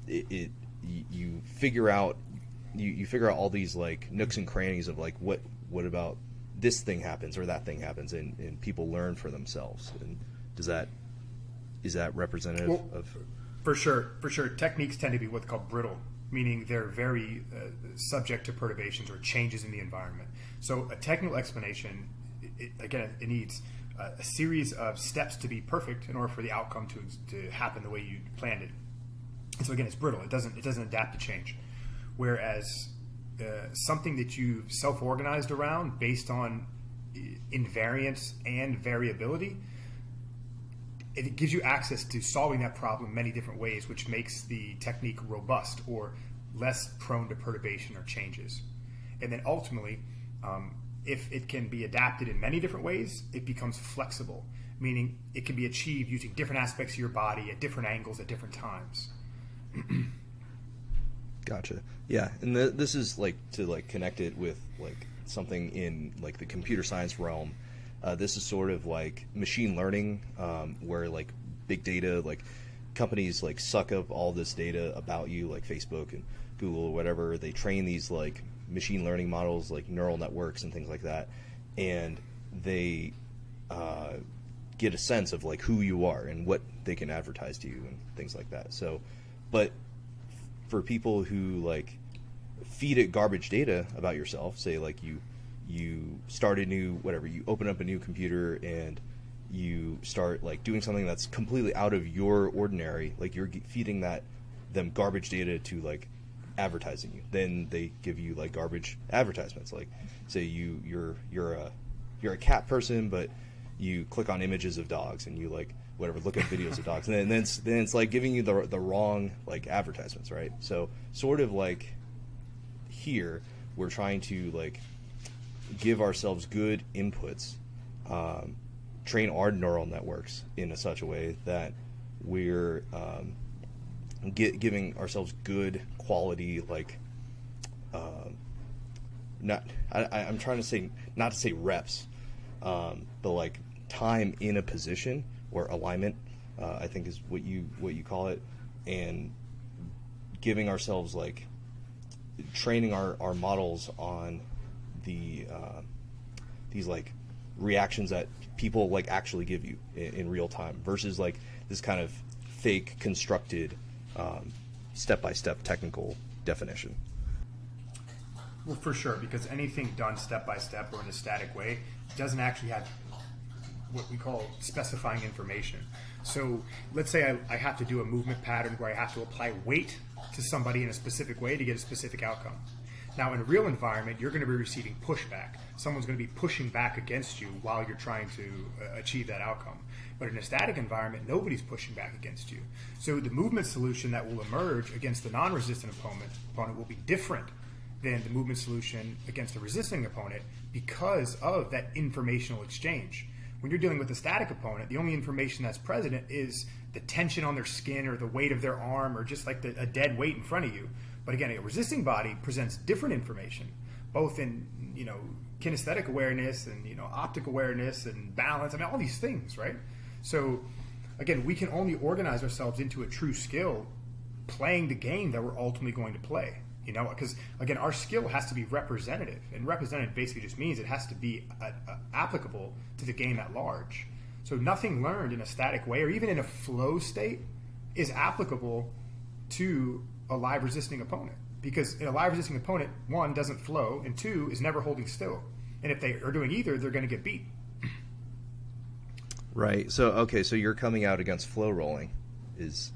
you figure out all these like nooks and crannies of like what about this thing happens or that thing happens, and people learn for themselves. And is that representative of? For sure. Techniques tend to be what's called brittle, meaning they're very subject to perturbations or changes in the environment. So a technical explanation, it needs a series of steps to be perfect in order for the outcome to happen the way you planned it. And so again, it's brittle. It doesn't adapt to change. Whereas something that you've self-organized around based on invariance and variability, it gives you access to solving that problem many different ways, which makes the technique robust or less prone to perturbation or changes. And then ultimately, if it can be adapted in many different ways, it becomes flexible, meaning it can be achieved using different aspects of your body at different angles at different times. Gotcha. Yeah, and this is like to like connect it with like something in like the computer science realm. This is sort of like machine learning, where like big data, like companies like suck up all this data about you, like Facebook and Google or whatever. They train these like machine learning models, like neural networks and things like that, and they get a sense of like who you are and what they can advertise to you and things like that. So, but for people who like feed it garbage data about yourself, say like you you start a new whatever, you open up a new computer and you start like doing something that's completely out of your ordinary, like you're feeding them garbage data to like advertising you, then they give you like garbage advertisements. Like say you're a cat person, but you click on images of dogs and you like whatever, look at videos of dogs, and then it's like giving you the wrong like advertisements, right? So sort of like here we're trying to like give ourselves good inputs, train our neural networks in such a way that we're giving ourselves good quality, like I'm trying to say, not to say reps, but like time in a position or alignment, I think is what you call it, and giving ourselves like training our models on these like reactions that people like actually give you in real time versus like this kind of fake constructed step-by-step technical definition. Well, for sure, because anything done step-by-step or in a static way doesn't actually have what we call specifying information. So let's say I have to do a movement pattern where I have to apply weight to somebody in a specific way to get a specific outcome. Now, in a real environment, you're going to be receiving pushback. Someone's going to be pushing back against you while you're trying to achieve that outcome. But in a static environment, nobody's pushing back against you. So the movement solution that will emerge against the non-resistant opponent will be different than the movement solution against a resisting opponent because of that informational exchange. When you're dealing with a static opponent, the only information that's present is the tension on their skin or the weight of their arm or just like a dead weight in front of you. But again, a resisting body presents different information, both in, kinesthetic awareness and, optic awareness and balance. I mean, all these things, right? So again, we can only organize ourselves into a true skill playing the game that we're ultimately going to play, because again, our skill has to be representative, and representative basically just means it has to be applicable to the game at large. So nothing learned in a static way or even in a flow state is applicable to a live resisting opponent, because in a live resisting opponent, one, doesn't flow, and two, is never holding still. And if they are doing either, they're going to get beat. Right. So okay. So you're coming out against flow rolling, or is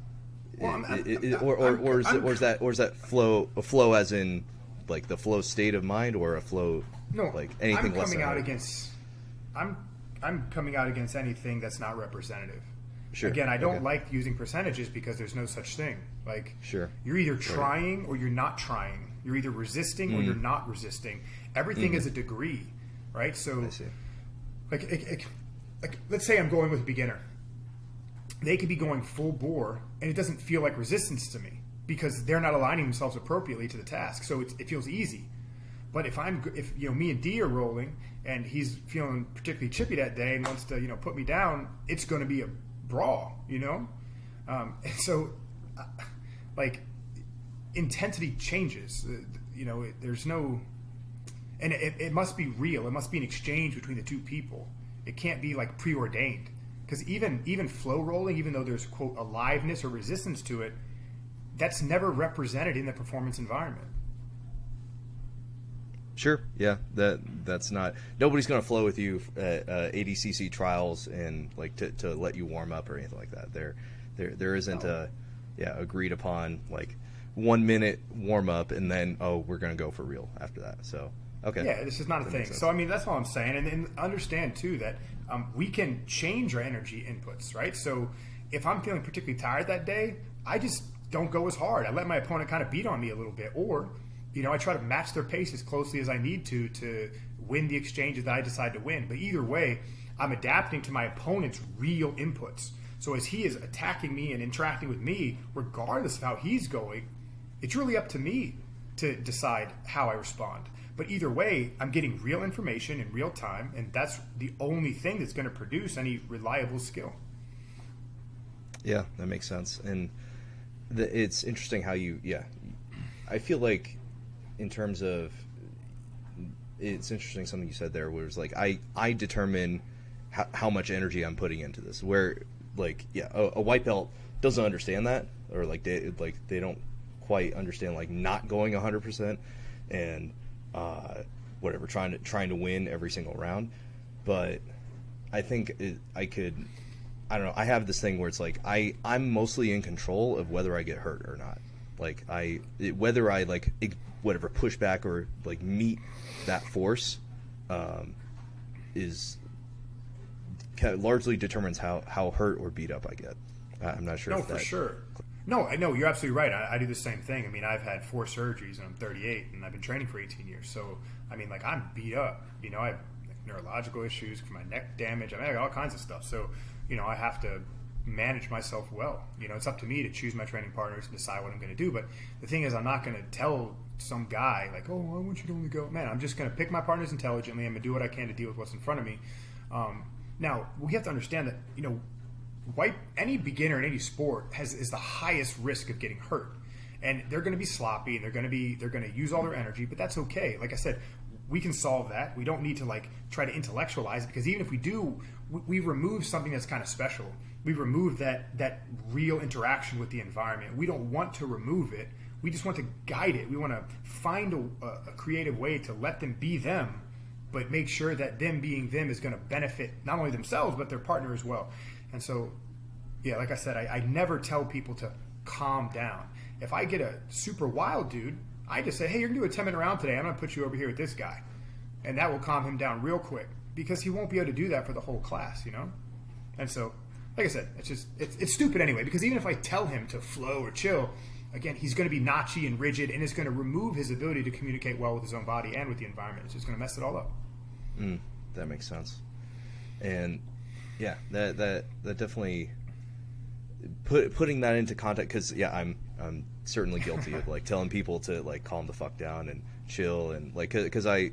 that flow as in like the flow state of mind, or a flow like anything less than I'm coming out against anything that's not representative. Sure. Again, I don't like using percentages because there's no such thing. Like, sure, you're either trying or you're not trying. You're either resisting or you're not resisting. Everything is a degree, right? So, like, let's say I'm going with a beginner. They could be going full bore, and it doesn't feel like resistance to me because they're not aligning themselves appropriately to the task. So it feels easy. But if me and D are rolling, and he's feeling particularly chippy that day and wants to put me down, it's going to be a brawl, and so like intensity changes, there's no, and it must be real. It must be an exchange between the two people. It can't be like preordained, because even flow rolling, even though there's quote aliveness or resistance to it, that's never represented in the performance environment. Sure. Yeah. That's not. Nobody's going to flow with you at ADCC trials and like to let you warm up or anything like that. There isn't a agreed upon like 1 minute warm up and then we're going to go for real after that. So okay. Yeah, this is not a thing. So I mean, that's all I'm saying, and understand too that we can change our energy inputs, right? So if I'm feeling particularly tired that day, I just don't go as hard. I let my opponent kind of beat on me a little bit, or I try to match their pace as closely as I need to win the exchanges that I decide to win. But either way, I'm adapting to my opponent's real inputs. So as he is attacking me and interacting with me, regardless of how he's going, it's really up to me to decide how I respond. But either way, I'm getting real information in real time, and that's the only thing that's going to produce any reliable skill. Yeah, that makes sense. And it's interesting how I feel like, in terms of, it's interesting something you said there, where it's like I determine how much energy I'm putting into this. Where like a white belt doesn't understand that, or like they don't quite understand like not going 100%, and whatever, trying to win every single round. But I think I don't know. I have this thing where it's like I'm mostly in control of whether I get hurt or not. Like whether I like whatever push back or like meet that force is largely determines how hurt or beat up I get. I'm not sure. No, for sure. No, I know you're absolutely right. I do the same thing. I mean, I've had 4 surgeries and I'm 38, and I've been training for 18 years. So I mean, like, I'm beat up. You know, I have neurological issues, my neck damage. I mean, I got all kinds of stuff. So you know, I have to manage myself well. You know, it's up to me to choose my training partners and decide what I'm going to do. But the thing is, I'm not going to tell some guy like, oh, I want you to only go. Man, I'm just going to pick my partners intelligently. I'm going to do what I can to deal with what's in front of me. Now, we have to understand that, you know, any beginner in any sport is the highest risk of getting hurt. And they're going to be sloppy, and they're going to use all their energy, but that's okay. Like I said, we can solve that. We don't need to like try to intellectualize it, because even if we do, we remove something that's kind of special. We remove that real interaction with the environment. We don't want to remove it. We just want to guide it. We want to find a creative way to let them be them, but make sure that them being them is going to benefit not only themselves, but their partner as well. And so, yeah, like I said, I never tell people to calm down. If I get a super wild dude, I just say, hey, you're going to do a 10-minute round today. I'm going to put you over here with this guy. And that will calm him down real quick, because he won't be able to do that for the whole class, you know? And so, like I said, it's stupid anyway, because even if I tell him to flow or chill, again, he's going to be notchy and rigid, and it's going to remove his ability to communicate well with his own body and with the environment. It's just going to mess it all up. That makes sense. And yeah, that definitely putting that into context, because yeah, I'm certainly guilty of like telling people to like calm the fuck down and chill, and like because I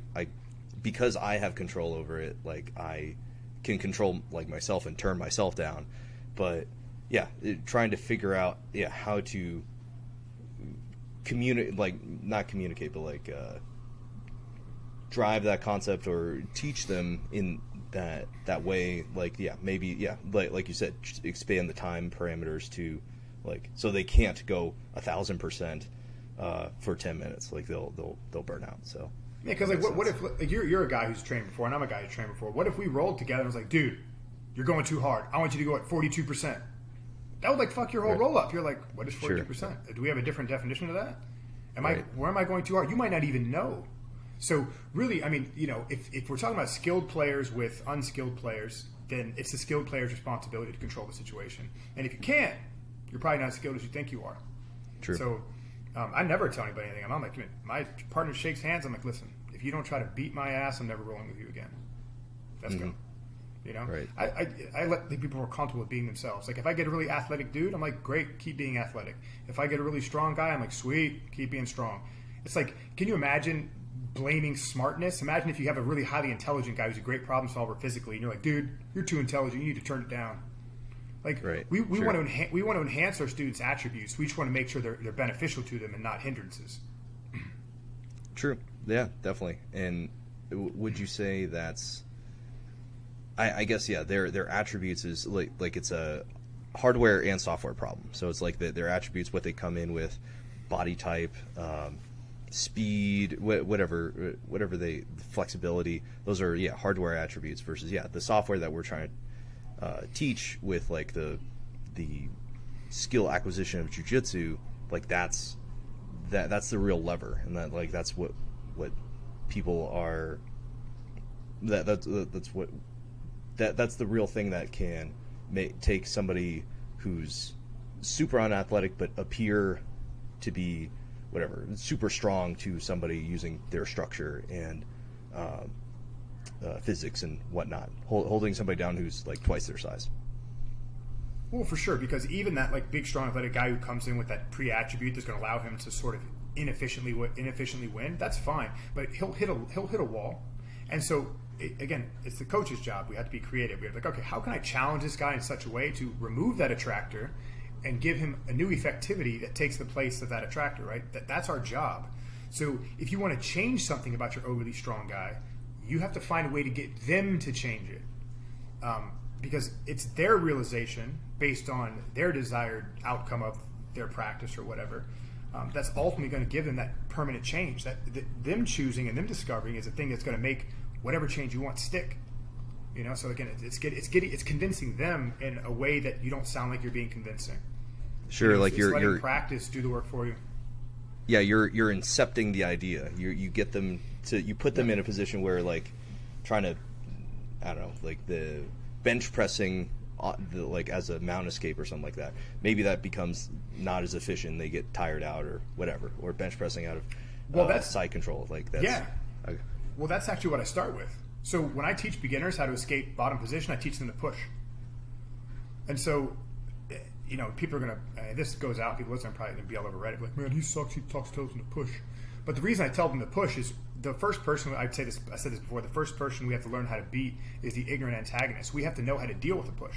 have control over it, like I can control like myself and turn myself down. But yeah, trying to figure out how to communicate, like not communicate, but like drive that concept or teach them in that way, like maybe like you said, expand the time parameters to like so they can't go 1,000% for 10 minutes, like they'll burn out. So yeah, because like what if like you're a guy who's trained before and I'm a guy who's trained before. What if we rolled together and was like, dude, you're going too hard, I want you to go at 42%? That would like fuck your whole roll up. You're like, what is 42%? Sure. Do we have a different definition of that? Where am I going too hard? You might not even know. So really, I mean, you know, if we're talking about skilled players with unskilled players, then it's the skilled player's responsibility to control the situation. And if you can't, you're probably not as skilled as you think you are. True. So I never tell anybody anything. I'm like, my partner shakes hands. I'm like, listen, if you don't try to beat my ass, I'm never rolling with you again. Let's go. You know, right. I let the people who are comfortable with being themselves. Like if I get a really athletic dude, I'm like, great, keep being athletic. If I get a really strong guy, I'm like, sweet, keep being strong. It's like, can you imagine blaming smartness? Imagine if you have a really highly intelligent guy who's a great problem solver physically, and you're like, dude, you're too intelligent, you need to turn it down. Like we want to enhance our students' attributes. We just want to make sure they're beneficial to them and not hindrances. True. Yeah, definitely. And would you say that's I guess their attributes is like it's a hardware and software problem. So it's like their attributes, what they come in with, body type, speed, whatever they flexibility. Those are hardware attributes versus the software that we're trying to teach with like the skill acquisition of jiu-jitsu. Like that's the real lever, and that's what people are. That's the real thing that can take somebody who's super unathletic but appear to be super strong to somebody using their structure and physics and whatnot, holding somebody down who's like twice their size. Well, for sure, because even that like big, strong, athletic guy who comes in with that pre-attribute that's going to allow him to sort of inefficiently win, that's fine, but he'll hit a wall. And so again, it's the coach's job. We have to be creative. We have to like, okay, how can I challenge this guy in such a way to remove that attractor and give him a new effectivity that takes the place of that attractor, right? That's our job. So if you want to change something about your overly strong guy, you have to find a way to get them to change it, because it's their realization based on their desired outcome of their practice or whatever. that's ultimately going to give them that permanent change. That them choosing and them discovering is a thing that's going to make whatever change you want stick. You know, so again, it's convincing them in a way that you don't sound like you're being convincing. Sure, like you're letting practice do the work for you. Yeah, you're incepting the idea. You get them to, you put them in a position where, like, trying to, I don't know, like the bench pressing, like as a mount escape or something like that. Maybe that becomes not as efficient. They get tired out or whatever, or bench pressing out of that's side control. Like that's, yeah. Okay. Well, that's actually what I start with. So when I teach beginners how to escape bottom position, I teach them to push. And so, you know, people are going to, this goes out, people listening are probably going to be all over Reddit, like, man, he sucks, he talks tells them to push. But the reason I tell them to push is the first person, I said this before, the first person we have to learn how to beat is the ignorant antagonist. We have to know how to deal with the push.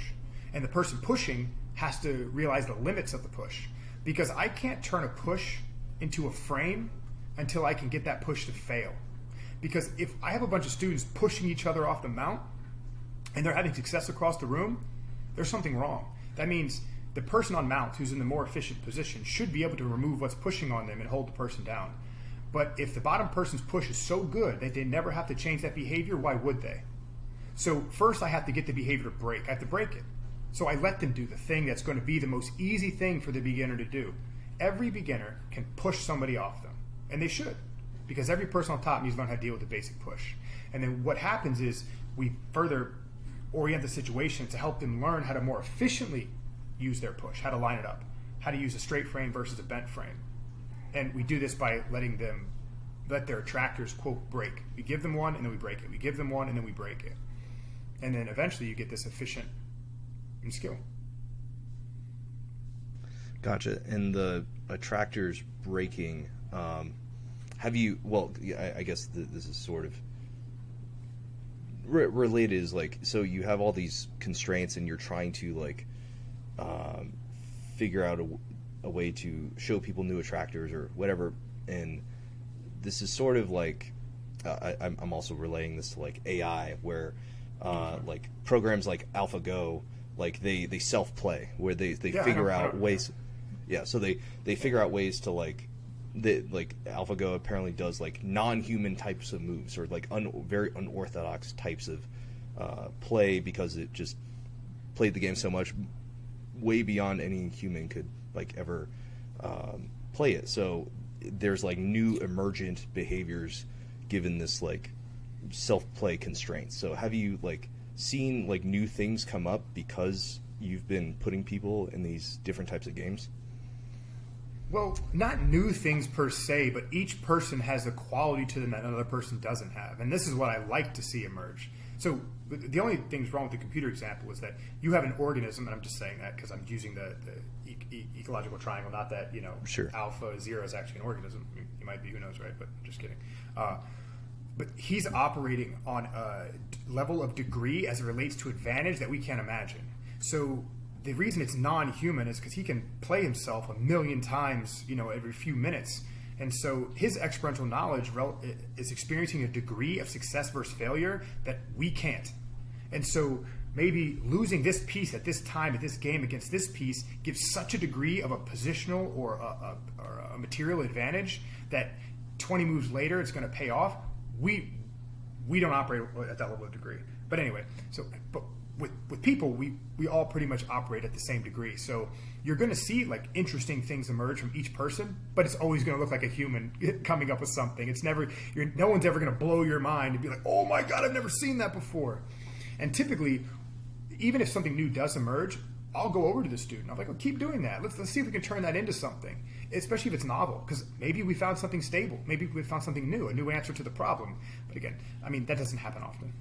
And the person pushing has to realize the limits of the push. Because I can't turn a push into a frame until I can get that push to fail. Because if I have a bunch of students pushing each other off the mount and they're having success across the room, there's something wrong. That means the person on mount who's in the more efficient position should be able to remove what's pushing on them and hold the person down. But if the bottom person's push is so good that they never have to change that behavior, why would they? So first I have to get the behavior to break. I have to break it. So I let them do the thing that's going to be the most easy thing for the beginner to do. Every beginner can push somebody off them, and they should. Because every person on top needs to learn how to deal with the basic push. And then what happens is we further orient the situation to help them learn how to more efficiently use their push, how to line it up, how to use a straight frame versus a bent frame. And we do this by letting them let their attractors, quote, break. We give them one and then we break it. We give them one and then we break it. And then eventually you get this efficient skill. Gotcha. And the attractors breaking, have you, well, I guess this is sort of related, is like, so you have all these constraints and you're trying to like figure out a way to show people new attractors or whatever, and this is sort of like, I'm also relaying this to like AI, where like programs like AlphaGo, like they self-play, where they figure out ways, so they figure out ways to like, like AlphaGo apparently does like non-human types of moves, or like very unorthodox types of play, because it just played the game so much, way beyond any human could like ever play it. So there's like new emergent behaviors given this like self-play constraints. So have you like seen like new things come up because you've been putting people in these different types of games? Well, not new things per se, but each person has a quality to them that another person doesn't have. And this is what I like to see emerge. So the only thing's wrong with the computer example is that you have an organism, and I'm just saying that because I'm using the ecological triangle, not that, you know, sure, alpha 0 is actually an organism. He might be, who knows, right? But I'm just kidding. But he's operating on a level of degree as it relates to advantage that we can't imagine. So the reason it's non-human is because he can play himself a million times, you know, every few minutes. And so his experiential knowledge is experiencing a degree of success versus failure that we can't. And so maybe losing this piece at this time, at this game against this piece, gives such a degree of a positional or a material advantage that 20 moves later it's going to pay off. We don't operate at that level of degree. But anyway, so but with people, we all pretty much operate at the same degree. So you're going to see like interesting things emerge from each person, but it's always going to look like a human coming up with something. It's never, no one's ever going to blow your mind and be like, oh my God, I've never seen that before. And typically, even if something new does emerge, I'll go over to the student. I'm like, oh, keep doing that. Let's see if we can turn that into something, especially if it's novel, because maybe we found something stable. Maybe we found something new, a new answer to the problem. But again, I mean, that doesn't happen often.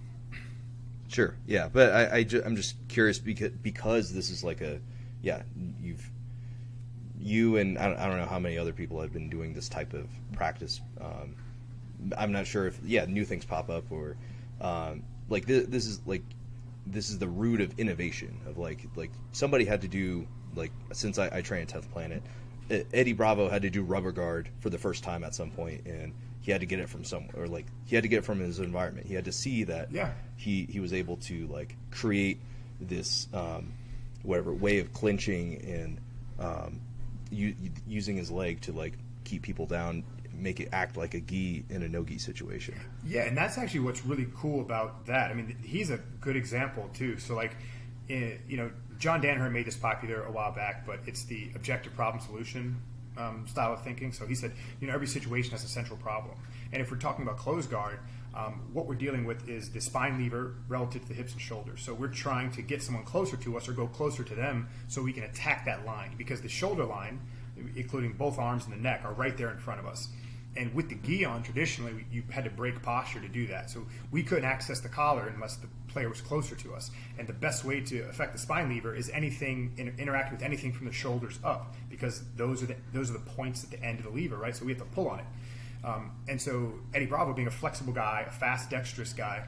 Sure, yeah, but I'm just curious because this is like you and I don't know how many other people have been doing this type of practice. I'm not sure if new things pop up, or like this is the root of innovation, of like somebody had to do, like, since I train at 10th Planet, Eddie Bravo had to do rubber guard for the first time at some point, and he had to get it from somewhere, or like he had to get it from his environment. He had to see that he was able to like create this whatever way of clinching and using his leg to like keep people down, make it act like a gi in a no-gi situation. Yeah, and that's actually what's really cool about that. I mean, he's a good example too. So like, John Danaher made this popular a while back, but it's the objective problem solution style of thinking. So he said, every situation has a central problem. And if we're talking about closed guard, what we're dealing with is the spine lever relative to the hips and shoulders. So we're trying to get someone closer to us or go closer to them so we can attack that line, because the shoulder line, including both arms and the neck, are right there in front of us. And with the gi on, traditionally, you had to break posture to do that. So we couldn't access the collar unless the player was closer to us. And the best way to affect the spine lever is interact with anything from the shoulders up, because those are the points at the end of the lever, right? So we have to pull on it. And so Eddie Bravo, being a flexible guy, a fast, dexterous guy,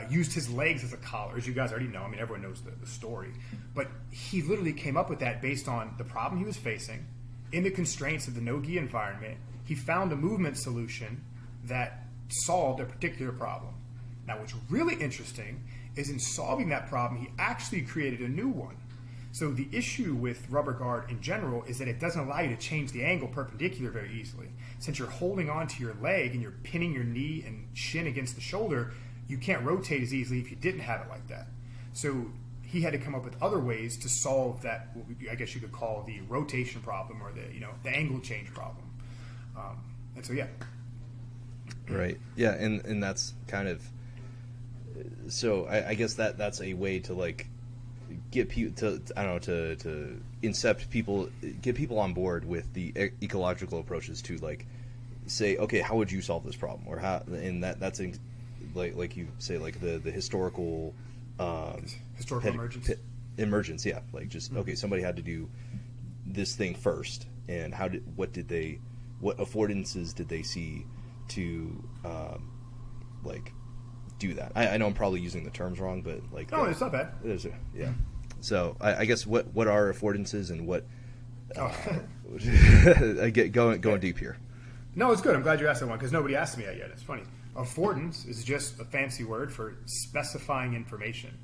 used his legs as a collar, as you guys already know. I mean, everyone knows the story. But he literally came up with that based on the problem he was facing, in the constraints of the no-gi environment. He found a movement solution that solved a particular problem. Now, what's really interesting is in solving that problem, he actually created a new one. So the issue with rubber guard in general is that it doesn't allow you to change the angle perpendicular very easily. Since you're holding onto your leg and you're pinning your knee and shin against the shoulder, you can't rotate as easily if you didn't have it like that. So he had to come up with other ways to solve that, what I guess you could call the rotation problem, or the angle change problem. And so, yeah. Right. Yeah, and that's kind of, so I guess that's a way to like get people to incept people, get people on board with the ecological approaches to like say, okay, how would you solve this problem, or how, and that's like you say, like the historical emergence, yeah, like just okay, somebody had to do this thing first, and what affordances did they see to like do that? I know I'm probably using the terms wrong, but like no, it's not bad. Yeah. So I guess what are affordances, and what I get going deep here. No, it's good. I'm glad you asked that one, because nobody asked me that yet. It's funny. Affordance is just a fancy word for specifying information.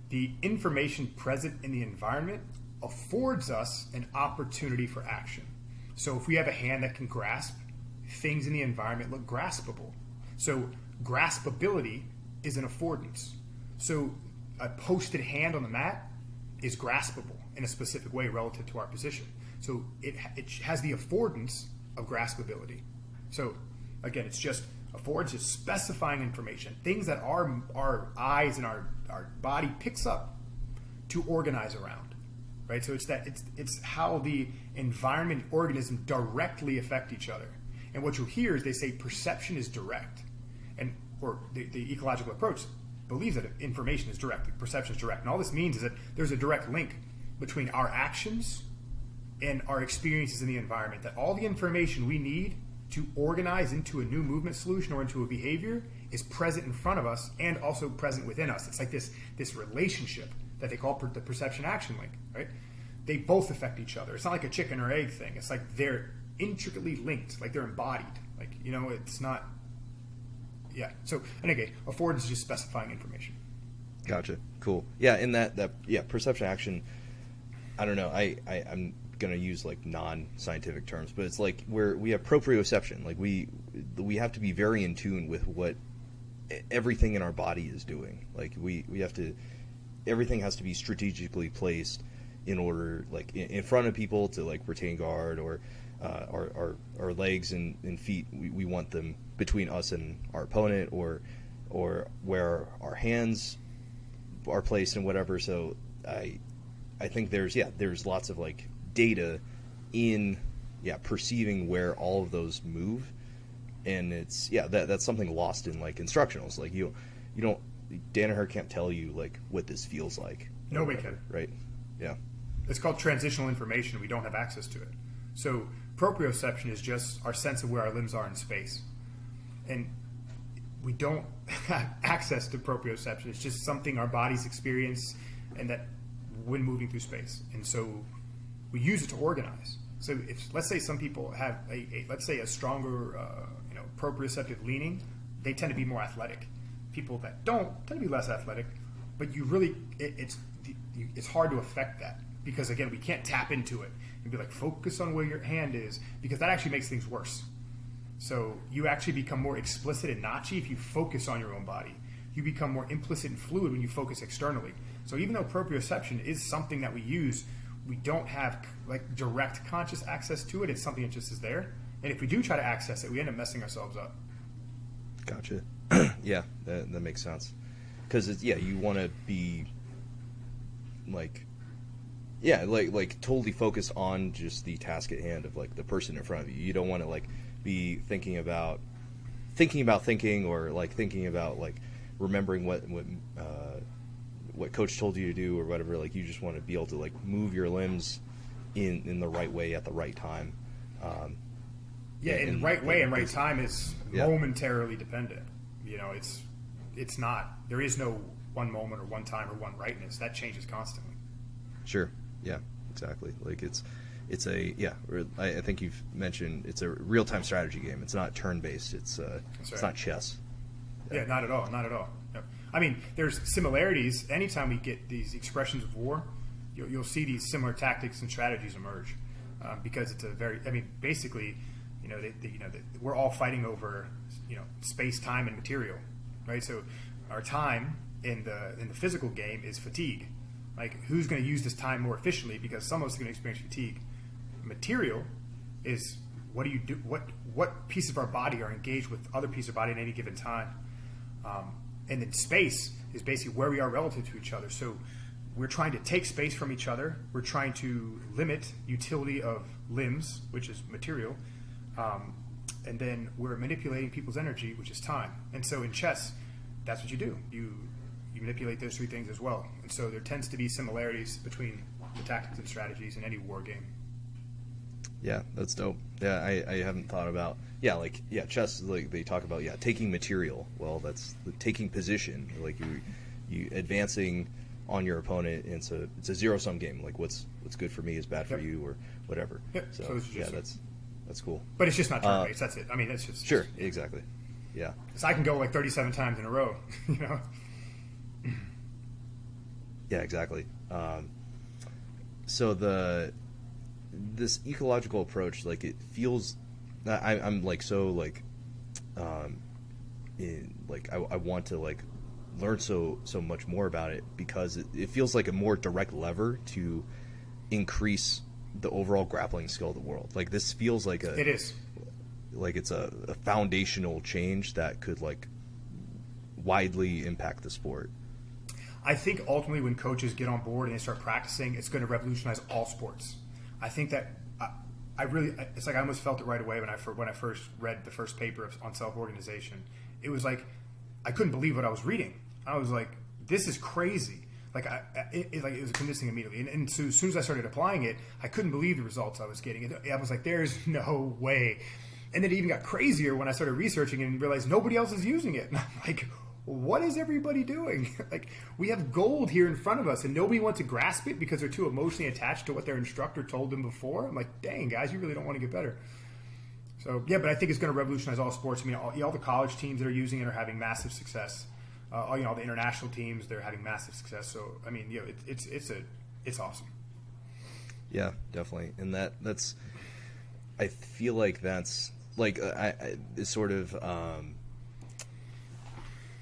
The information present in the environment affords us an opportunity for action. So if we have a hand that can grasp, things in the environment look graspable. So graspability is an affordance. So a posted hand on the mat is graspable in a specific way relative to our position. So it has the affordance of graspability. So again, it's just affords is specifying information, things that our eyes and our body picks up to organize around, right? So it's how the environment and organism directly affect each other. And what you'll hear is they say perception is direct, or the ecological approach believes that information is direct, perception is direct. And all this means is that there's a direct link between our actions and our experiences in the environment, that all the information we need to organize into a new movement solution or into a behavior is present in front of us and also present within us. It's like this relationship that they call the perception action link, right? They both affect each other. It's not like a chicken or egg thing. It's like they're intricately linked, like they're embodied. Like, it's not, yeah. So, and again, affordance is just specifying information. Gotcha. Cool. Yeah, and that perception action, I don't know, I'm going to use like non-scientific terms, but it's like where we have proprioception. Like we have to be very in tune with what everything in our body is doing. Like we have to, everything has to be strategically placed in order, like in front of people to like retain guard, or our legs and feet, we want them between us and our opponent, or where our hands are placed and whatever. So I think there's lots of like data in perceiving where all of those move, and it's that's something lost in like instructionals. Like you don't, Danaher can't tell you like what this feels like. Nobody can, right? Yeah, it's called transitional information. We don't have access to it. So proprioception is just our sense of where our limbs are in space, and we don't have access to proprioception. It's just something our bodies experience, and that when moving through space, and so we use it to organize. So if, let's say some people have let's say a stronger proprioceptive leaning, they tend to be more athletic. People that don't tend to be less athletic, but you really it's hard to affect that, because again, we can't tap into it. and be like, focus on where your hand is, because that actually makes things worse. So you actually become more explicit and notchy if you focus on your own body. You become more implicit and fluid when you focus externally. So even though proprioception is something that we use, we don't have like direct conscious access to it. It's something that just is there. And if we do try to access it, we end up messing ourselves up. Gotcha. Yeah, that makes sense. Because you want to be like, like totally focus on just the task at hand of like the person in front of you. You don't want to like be thinking about thinking, or like thinking about like remembering what coach told you to do or whatever. Like you just want to be able to like move your limbs in the right way at the right time. In the right way and right time is momentarily dependent. You know, it's not, there is no one moment or one time or one rightness. That changes constantly. Sure. Yeah, exactly. Like I think you've mentioned it's a real-time strategy game. It's not turn-based. It's not chess. Yeah, not at all. Not at all. No. I mean, there's similarities. Anytime we get these expressions of war, you'll see these similar tactics and strategies emerge because it's basically, we're all fighting over, space, time, and material, right? So our time in the physical game is fatigue. Like, who's going to use this time more efficiently? Because some of us are going to experience fatigue. Material is what do you do? What pieces of our body are engaged with other pieces of body at any given time? And then space is basically where we are relative to each other. So we're trying to take space from each other. We're trying to limit utility of limbs, which is material. And then we're manipulating people's energy, which is time. And so in chess, that's what you do. You manipulate those three things as well. And so there tends to be similarities between the tactics and strategies in any war game. Yeah, that's dope. Yeah, I haven't thought about chess. Like they talk about taking material. Well, that's taking position. Like you advancing on your opponent. And it's a zero-sum game. Like what's good for me is bad for you or whatever. Yep. So that's cool. But it's just not turn-based. That's it. I mean, that's just sure. Exactly. Yeah. So I can go like 37 times in a row. Yeah, exactly. So this ecological approach, like it feels, I'm like so like, I want to like learn so much more about it because it feels like a more direct lever to increase the overall grappling skill of the world. Like this feels like it is like it's a foundational change that could like widely impact the sport. I think ultimately when coaches get on board and they start practicing, it's going to revolutionize all sports. I think that it's like I almost felt it right away when I first read the first paper on self-organization. It was like I couldn't believe what I was reading. I was like, this is crazy. Like it was convincing immediately. And so as soon as I started applying it, I couldn't believe the results I was getting. I was like, there's no way. And then it even got crazier when I started researching and realized nobody else is using it. And I'm like, what is everybody doing? Like, we have gold here in front of us and nobody wants to grasp it because they're too emotionally attached to what their instructor told them before. I'm like, dang, guys, you really don't want to get better. So, yeah, but I think it's going to revolutionize all sports. I mean, all the college teams that are using it are having massive success. All the international teams, they're having massive success. So, I mean, it's awesome. Yeah, definitely. And that's I feel like that's like it's sort of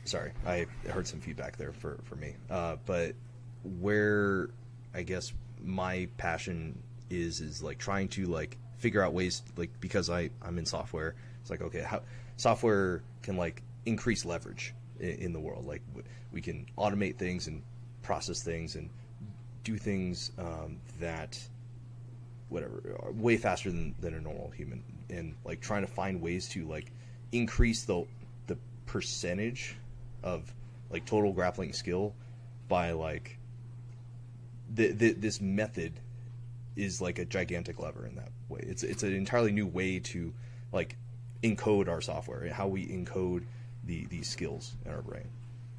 sorry, I heard some feedback there for me. But where I guess my passion is like trying to like figure out ways, like because I'm in software. It's like, okay, how software can like increase leverage in the world. Like we can automate things and process things and do things that whatever are way faster than a normal human, and like trying to find ways to like increase the percentage of like total grappling skill by like this method is like a gigantic lever in that way. It's an entirely new way to like encode our software and how we encode these skills in our brain.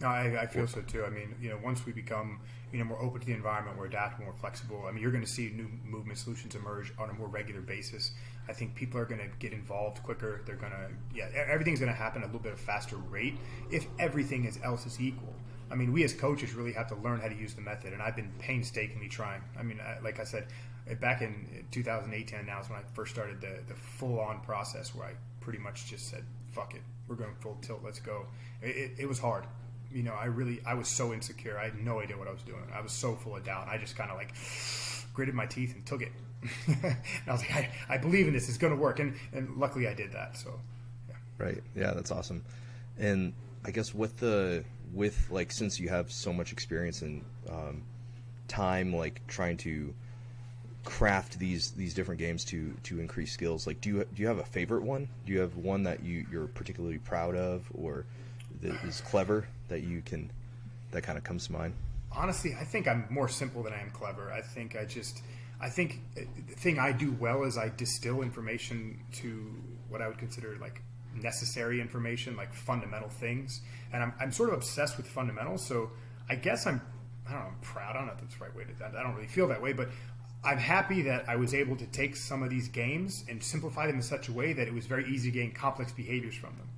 No, I feel so too. I mean, once we become more open to the environment, we're adaptable, more flexible. I mean, you're going to see new movement solutions emerge on a more regular basis. I think people are going to get involved quicker. They're going to, everything's going to happen at a little bit of a faster rate if everything else is equal. I mean, we as coaches really have to learn how to use the method, and I've been painstakingly trying. I mean, like I said, back in 2018, now is when I first started the full-on process where I pretty much just said, fuck it, we're going full tilt, let's go. It was hard. You know, I was so insecure. I had no idea what I was doing. I was so full of doubt. I just kind of like gritted my teeth and took it. And I was like, I believe in this. It's going to work. And luckily I did that. So, yeah. Right. Yeah, that's awesome. And I guess with like, since you have so much experience and time, like trying to craft these different games to increase skills, like do you have a favorite one? Do you have one that you're particularly proud of, or that is clever that kind of comes to mind? Honestly, I think I'm more simple than I am clever. I think the thing I do well is I distill information to what I would consider like necessary information, like fundamental things. And I'm sort of obsessed with fundamentals. So I guess I'm proud. I don't know if that's the right way to, I don't really feel that way, but I'm happy that I was able to take some of these games and simplify them in such a way that it was very easy to gain complex behaviors from them.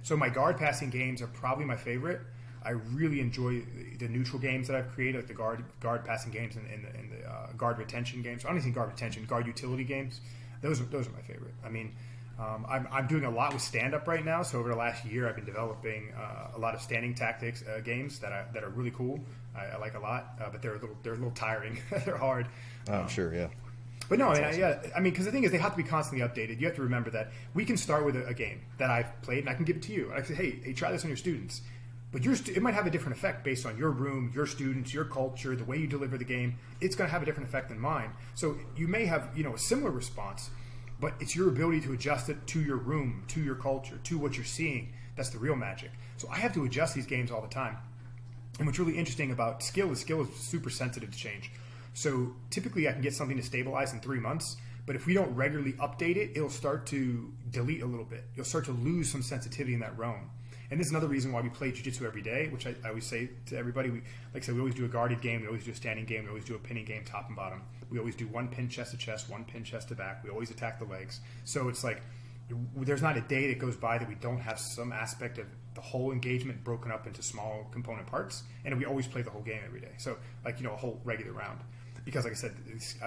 So my guard passing games are probably my favorite. I really enjoy the neutral games that I've created, like the guard passing games and the guard retention games. I don't even think guard retention, guard utility games. Those are my favorite. I mean, I'm doing a lot with stand-up right now. So over the last year, I've been developing a lot of standing tactics games that are really cool. I like a lot, but they're a little tiring. They're hard. I'm sure, yeah. But no, I mean, because the thing is, they have to be constantly updated. You have to remember that we can start with a game that I've played, and I can give it to you. I say, hey, try this on your students. But it might have a different effect based on your room, your students, your culture, the way you deliver the game. It's going to have a different effect than mine. So you may have, a similar response, but it's your ability to adjust it to your room, to your culture, to what you're seeing. That's the real magic. So I have to adjust these games all the time. And what's really interesting about skill is super sensitive to change. So typically I can get something to stabilize in 3 months, but if we don't regularly update it, it'll start to delete a little bit. You'll start to lose some sensitivity in that realm. And this is another reason why we play jiu-jitsu every day, which I always say to everybody. Like I said, we always do a guarded game, we always do a standing game, we always do a pinning game top and bottom. We always do one pin chest to chest, one pin chest to back. We always attack the legs. So it's like there's not a day that goes by that we don't have some aspect of the whole engagement broken up into small component parts. And we always play the whole game every day. So like, a whole regular round. Because like I said,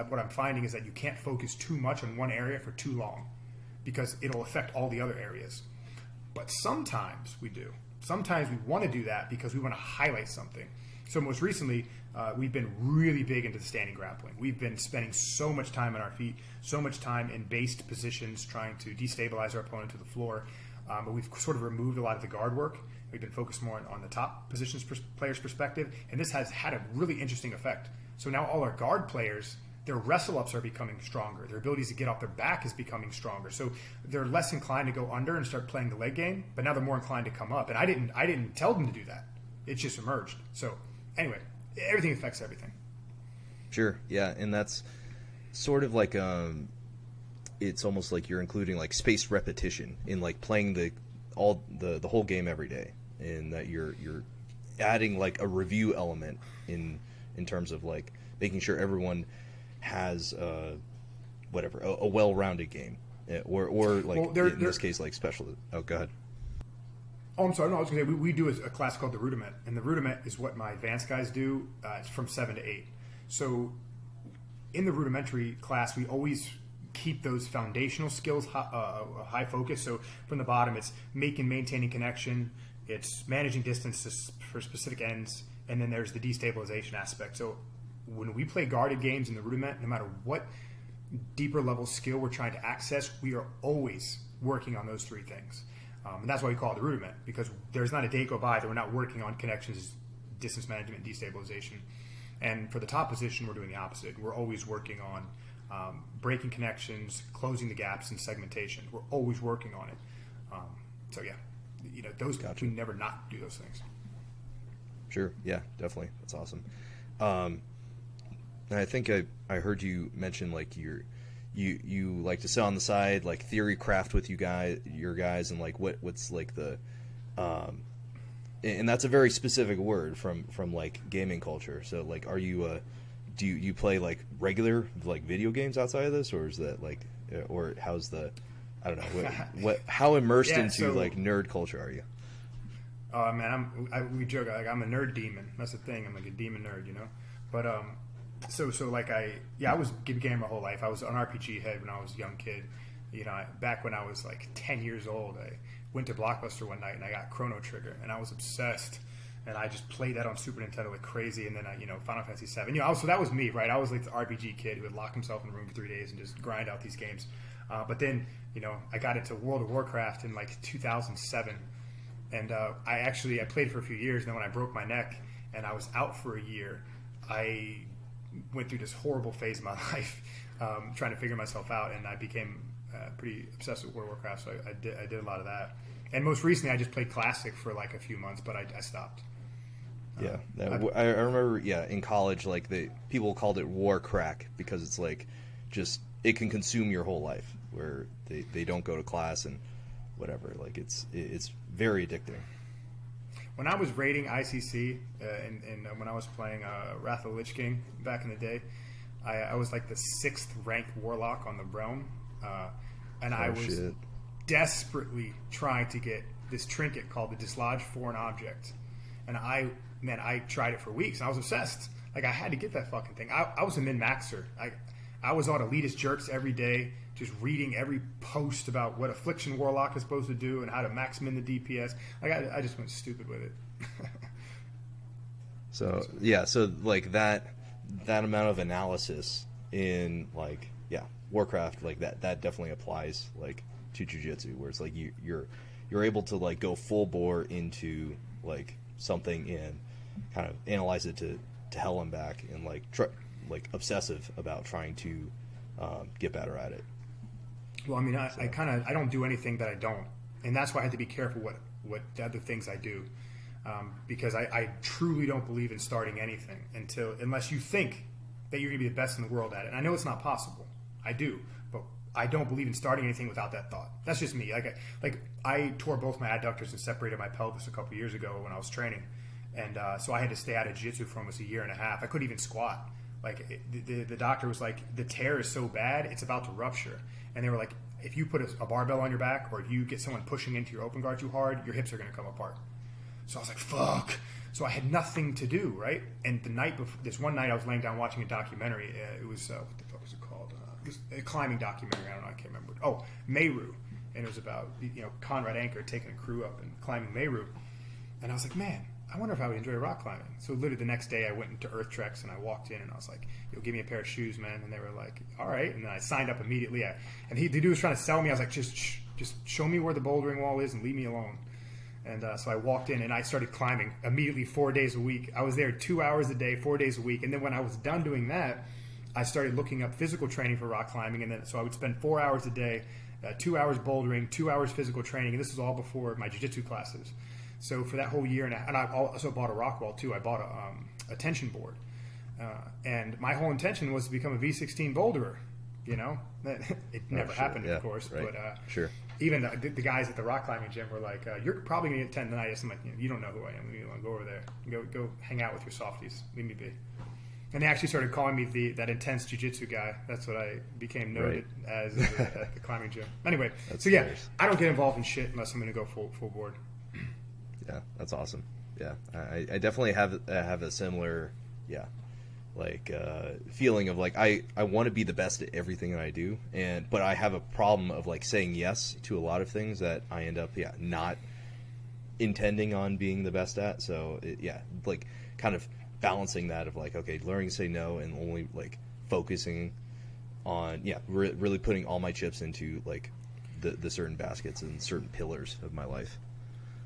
what I'm finding is that you can't focus too much on one area for too long because it'll affect all the other areas. But sometimes we do. Sometimes we want to do that because we want to highlight something. So most recently, we've been really big into the standing grappling. We've been spending so much time on our feet, so much time in based positions trying to destabilize our opponent to the floor. But we've sort of removed a lot of the guard work. We've been focused more on the top positions player's perspective. And this has had a really interesting effect. So now all our guard players, their wrestle-ups are becoming stronger. Their abilities to get off their back is becoming stronger. So they're less inclined to go under and start playing the leg game, but now they're more inclined to come up. And I didn't tell them to do that. It just emerged. So anyway, everything affects everything. Sure, yeah, and that's sort of like it's almost like you're including like spaced repetition in like playing the whole game every day, and that you're adding like a review element in terms of like making sure everyone has a well-rounded game, or like in this case like special. Oh, go ahead. Oh, I'm sorry. No, I was going to say we do a class called the rudiment, and the rudiment is what my advanced guys do. It's from 7 to 8. So in the rudimentary class, we always keep those foundational skills high focus. So from the bottom, it's making, maintaining connection, it's managing distance for specific ends, and then there's the destabilization aspect. So when we play guarded games in the rudiment, no matter what deeper level skill we're trying to access, we are always working on those 3 things. And that's why we call it the rudiment, because there's not a day go by that we're not working on connections, distance management, destabilization. And for the top position, we're doing the opposite. We're always working on breaking connections, closing the gaps, and segmentation. We're always working on it. So yeah, those Gotcha. We never not do those things. Sure, yeah, definitely. That's awesome. And I think I heard you mention like you like to sit on the side, like theory craft with your guys, and like what's like the and that's a very specific word from like gaming culture. So like, are you do you play like regular like video games outside of this, or is that like, or how's the, I don't know, how immersed into like nerd culture are you? Oh man, we joke like I'm a nerd demon. That's the thing. I'm like a demon nerd, But So like I was game my whole life. I was an RPG head when I was a young kid. You know, back when I was like 10 years old, I went to Blockbuster one night and I got Chrono Trigger, and I was obsessed. And I just played that on Super Nintendo like crazy. And then Final Fantasy VII. So that was me, right? I was like the RPG kid who would lock himself in a room for 3 days and just grind out these games. But then I got into World of Warcraft in like 2007, and I played for a few years. And then when I broke my neck and I was out for a year, I went through this horrible phase of my life trying to figure myself out, and I became pretty obsessed with World of Warcraft. So I did a lot of that. And most recently, I just played Classic for like a few months, but I stopped. Yeah, I remember. Yeah, in college, like people called it war crack because it's like just it can consume your whole life. Where they don't go to class and whatever. Like it's very addicting. When I was raiding ICC and when I was playing Wrath of the Lich King back in the day, I was like the 6th ranked warlock on the realm, and I was desperately trying to get this trinket called the Dislodge Foreign Object, and I tried it for weeks and I was obsessed. Like I had to get that fucking thing. I was a min-maxer. I was on elitist jerks every day, just reading every post about what Affliction Warlock is supposed to do and how to max min the DPS. Like I just went stupid with it. So like that amount of analysis in like Warcraft, like that definitely applies like to jiu-jitsu, where it's like you're able to like go full bore into like something and kind of analyze it to hell and back, and like obsessive about trying to get better at it. Well, I mean, I don't do anything that I don't, and that's why I had to be careful what the other things I do, because I truly don't believe in starting anything unless you think that you're going to be the best in the world at it. And I know it's not possible. I do, but I don't believe in starting anything without that thought. That's just me. I tore both my adductors and separated my pelvis a couple years ago when I was training, and so I had to stay out of jiu-jitsu for almost a year and a half. I couldn't even squat. Like the doctor was like, the tear is so bad it's about to rupture, and they were like, if you put a barbell on your back or if you get someone pushing into your open guard too hard, your hips are going to come apart. So I was like, fuck. So I had nothing to do, right? And the night before, this one night I was laying down watching a documentary. It was what the fuck was it called? It was a climbing documentary. I don't know. I can't remember. Oh, Meru, and it was about Conrad Anker taking a crew up and climbing Meru. And I was like, man, I wonder if I would enjoy rock climbing. So literally the next day I went into Earth Treks and I walked in and I was like, give me a pair of shoes, man. And they were like, all right. And then I signed up immediately. And the dude was trying to sell me. I was like, just show me where the bouldering wall is and leave me alone. And so I walked in and I started climbing immediately 4 days a week. I was there 2 hours a day, 4 days a week. And then when I was done doing that, I started looking up physical training for rock climbing. And then so I would spend 4 hours a day, 2 hours bouldering, 2 hours physical training. And this was all before my jiu-jitsu classes. So for that whole year, and I also bought a rock wall too. I bought a tension board, and my whole intention was to become a V16 boulderer. It never happened, of course. Right. But sure. Even the guys at the rock climbing gym were like, "You're probably going to get tendonitis." I'm like, "You don't know who I am. You want to go over there, go hang out with your softies. Leave me be." And they actually started calling me that intense jiu-jitsu guy. That's what I became noted as at the climbing gym. Anyway, hilarious. I don't get involved in shit unless I'm going to go full board. Yeah, that's awesome. Yeah, I definitely have a similar, feeling of like I want to be the best at everything that I do, but I have a problem of like saying yes to a lot of things that I end up not intending on being the best at. So like kind of balancing that of like, okay, learning to say no and only like focusing on really putting all my chips into like the certain baskets and certain pillars of my life.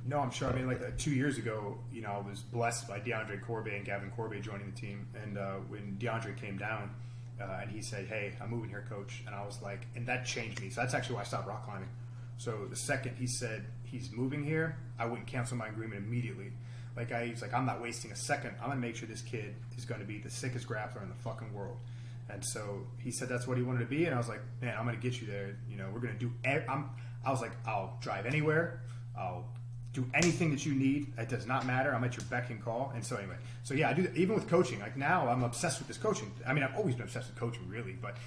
No, I'm sure. I mean, 2 years ago, I was blessed by DeAndre Corbet and Gavin Corbet joining the team. And when DeAndre came down and he said, "Hey, I'm moving here, coach," and I was like, and that changed me. So that's actually why I stopped rock climbing. So the second he said he's moving here, I wouldn't cancel my agreement immediately. He's like, I'm not wasting a second. I'm gonna make sure this kid is going to be the sickest grappler in the fucking world. And so he said that's what he wanted to be, and I was like, man, I'm gonna get you there. We're gonna do. I was like, I'll drive anywhere. I'll do anything that you need. It does not matter. I'm at your beck and call. And so anyway, I do that even with coaching. Like now I'm obsessed with this coaching. I mean, I've always been obsessed with coaching really, but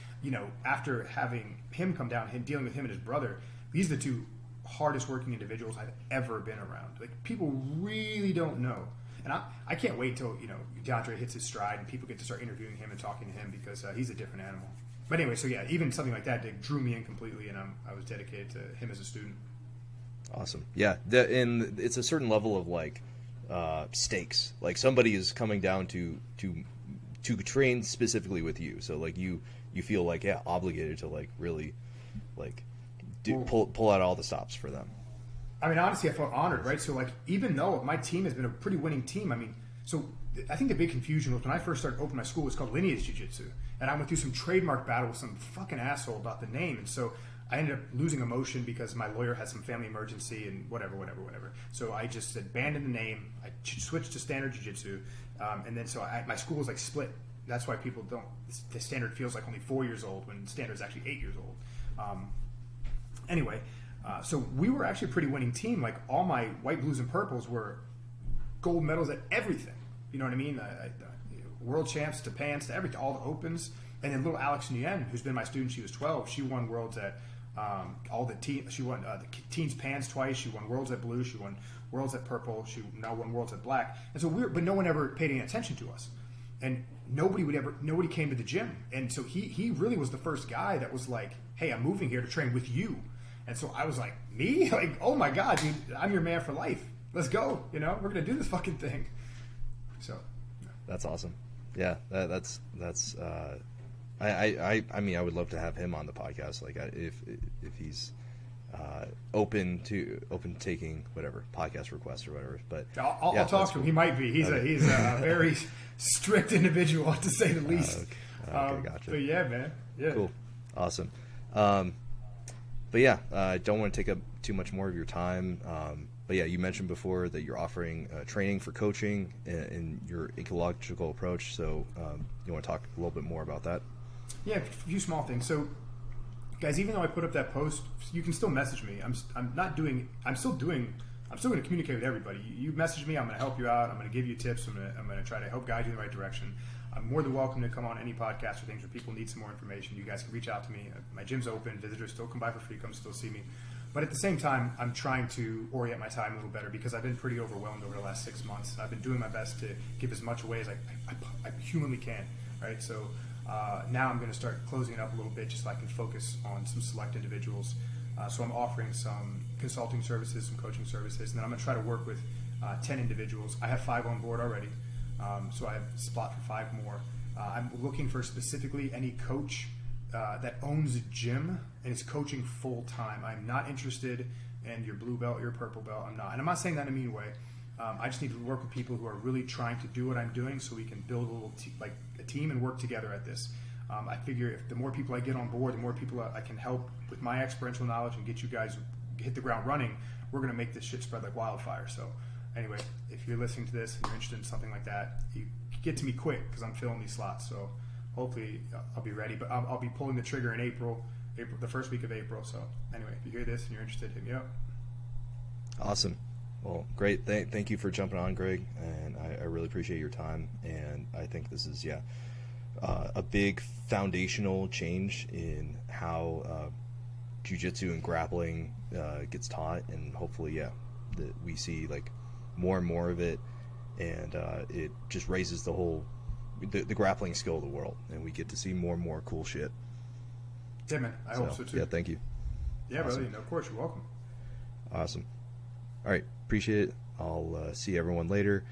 after having him come down, dealing with him and his brother, these are the two hardest working individuals I've ever been around. Like people really don't know. And I can't wait till, DeAndre hits his stride and people get to start interviewing him and talking to him because he's a different animal. But anyway, so yeah, even something like that drew me in completely, and I was dedicated to him as a student. Awesome. Yeah, and it's a certain level of like stakes. Like somebody is coming down to train specifically with you, so like you feel like obligated to like really like pull out all the stops for them. I mean, honestly, I felt honored, right? So like, even though my team has been a pretty winning team, I mean, so I think the big confusion was when I first started opening my school, it was called Lineage Jiu-Jitsu, and I went through some trademark battle with some fucking asshole about the name, and so I ended up losing a motion because my lawyer had some family emergency and whatever. So I just abandoned the name. I switched to Standard Jiu-Jitsu, and then so my school was like split. That's why people don't. The Standard feels like only 4 years old when Standard is actually 8 years old. Anyway, so we were actually a pretty winning team. Like all my white, blues, and purples were gold medals at everything. You know what I mean? World champs to pants to everything, all the opens. And then little Alex Nguyen, who's been my student, she was 12. She won worlds at all the team. She won the teens pants twice. She won worlds at blue. She won worlds at purple. She now won worlds at black. And so but no one ever paid any attention to us. And nobody came to the gym. And so he really was the first guy that was like, hey, I'm moving here to train with you. And so I was like, me? Like, oh my God, dude, I'm your man for life. Let's go. We're going to do this fucking thing. So. That's awesome. Yeah, that's I mean, I would love to have him on the podcast. Like, if he's open to taking whatever podcast requests or whatever. But I'll talk to him. He might be. He's a very strict individual, to say the least. Okay, gotcha. But yeah, man. Yeah. Cool. Awesome. But yeah, I don't want to take up too much more of your time. But yeah, you mentioned before that you're offering training for coaching in your ecological approach. So you want to talk a little bit more about that? Yeah, a few small things. So, guys, even though I put up that post, you can still message me. I'm still going to communicate with everybody. You message me, I'm going to help you out. I'm going to give you tips. I'm going to try to help guide you in the right direction. I'm more than welcome to come on any podcast or things where people need some more information. You guys can reach out to me. My gym's open. Visitors still come by for free. Come still see me. But at the same time, I'm trying to orient my time a little better because I've been pretty overwhelmed over the last 6 months. I've been doing my best to give as much away as I humanly can, right? So now I'm going to start closing it up a little bit just so I can focus on some select individuals. So I'm offering some consulting services, some coaching services, and then I'm going to try to work with 10 individuals. I have 5 on board already, so I have a spot for 5 more. I'm looking for specifically any coach that owns a gym and is coaching full time. I'm not interested in your blue belt, your purple belt. I'm not, and I'm not saying that in a mean way. I just need to work with people who are really trying to do what I'm doing, so we can build a little a team and work together at this. I figure if the more people I get on board, the more people I can help with my experiential knowledge and get you guys hit the ground running. We're going to make this shit spread like wildfire. So anyway, if you're listening to this and you're interested in something like that, you get to me quick because I'm filling these slots. So hopefully I'll be ready, but I'll be pulling the trigger in April, the first week of April. So anyway, if you hear this and you're interested, hit me up. Awesome. Well, great. Thank you for jumping on, Greg, and I really appreciate your time. And I think this is a big foundational change in how jiu-jitsu and grappling gets taught, and hopefully, that we see like more and more of it, and it just raises the whole the grappling skill of the world, and we get to see more and more cool shit. Yeah, man. I hope so too. Yeah, thank you. Yeah, awesome. Brother. Of course, you're welcome. Awesome. All right, appreciate it. I'll see everyone later.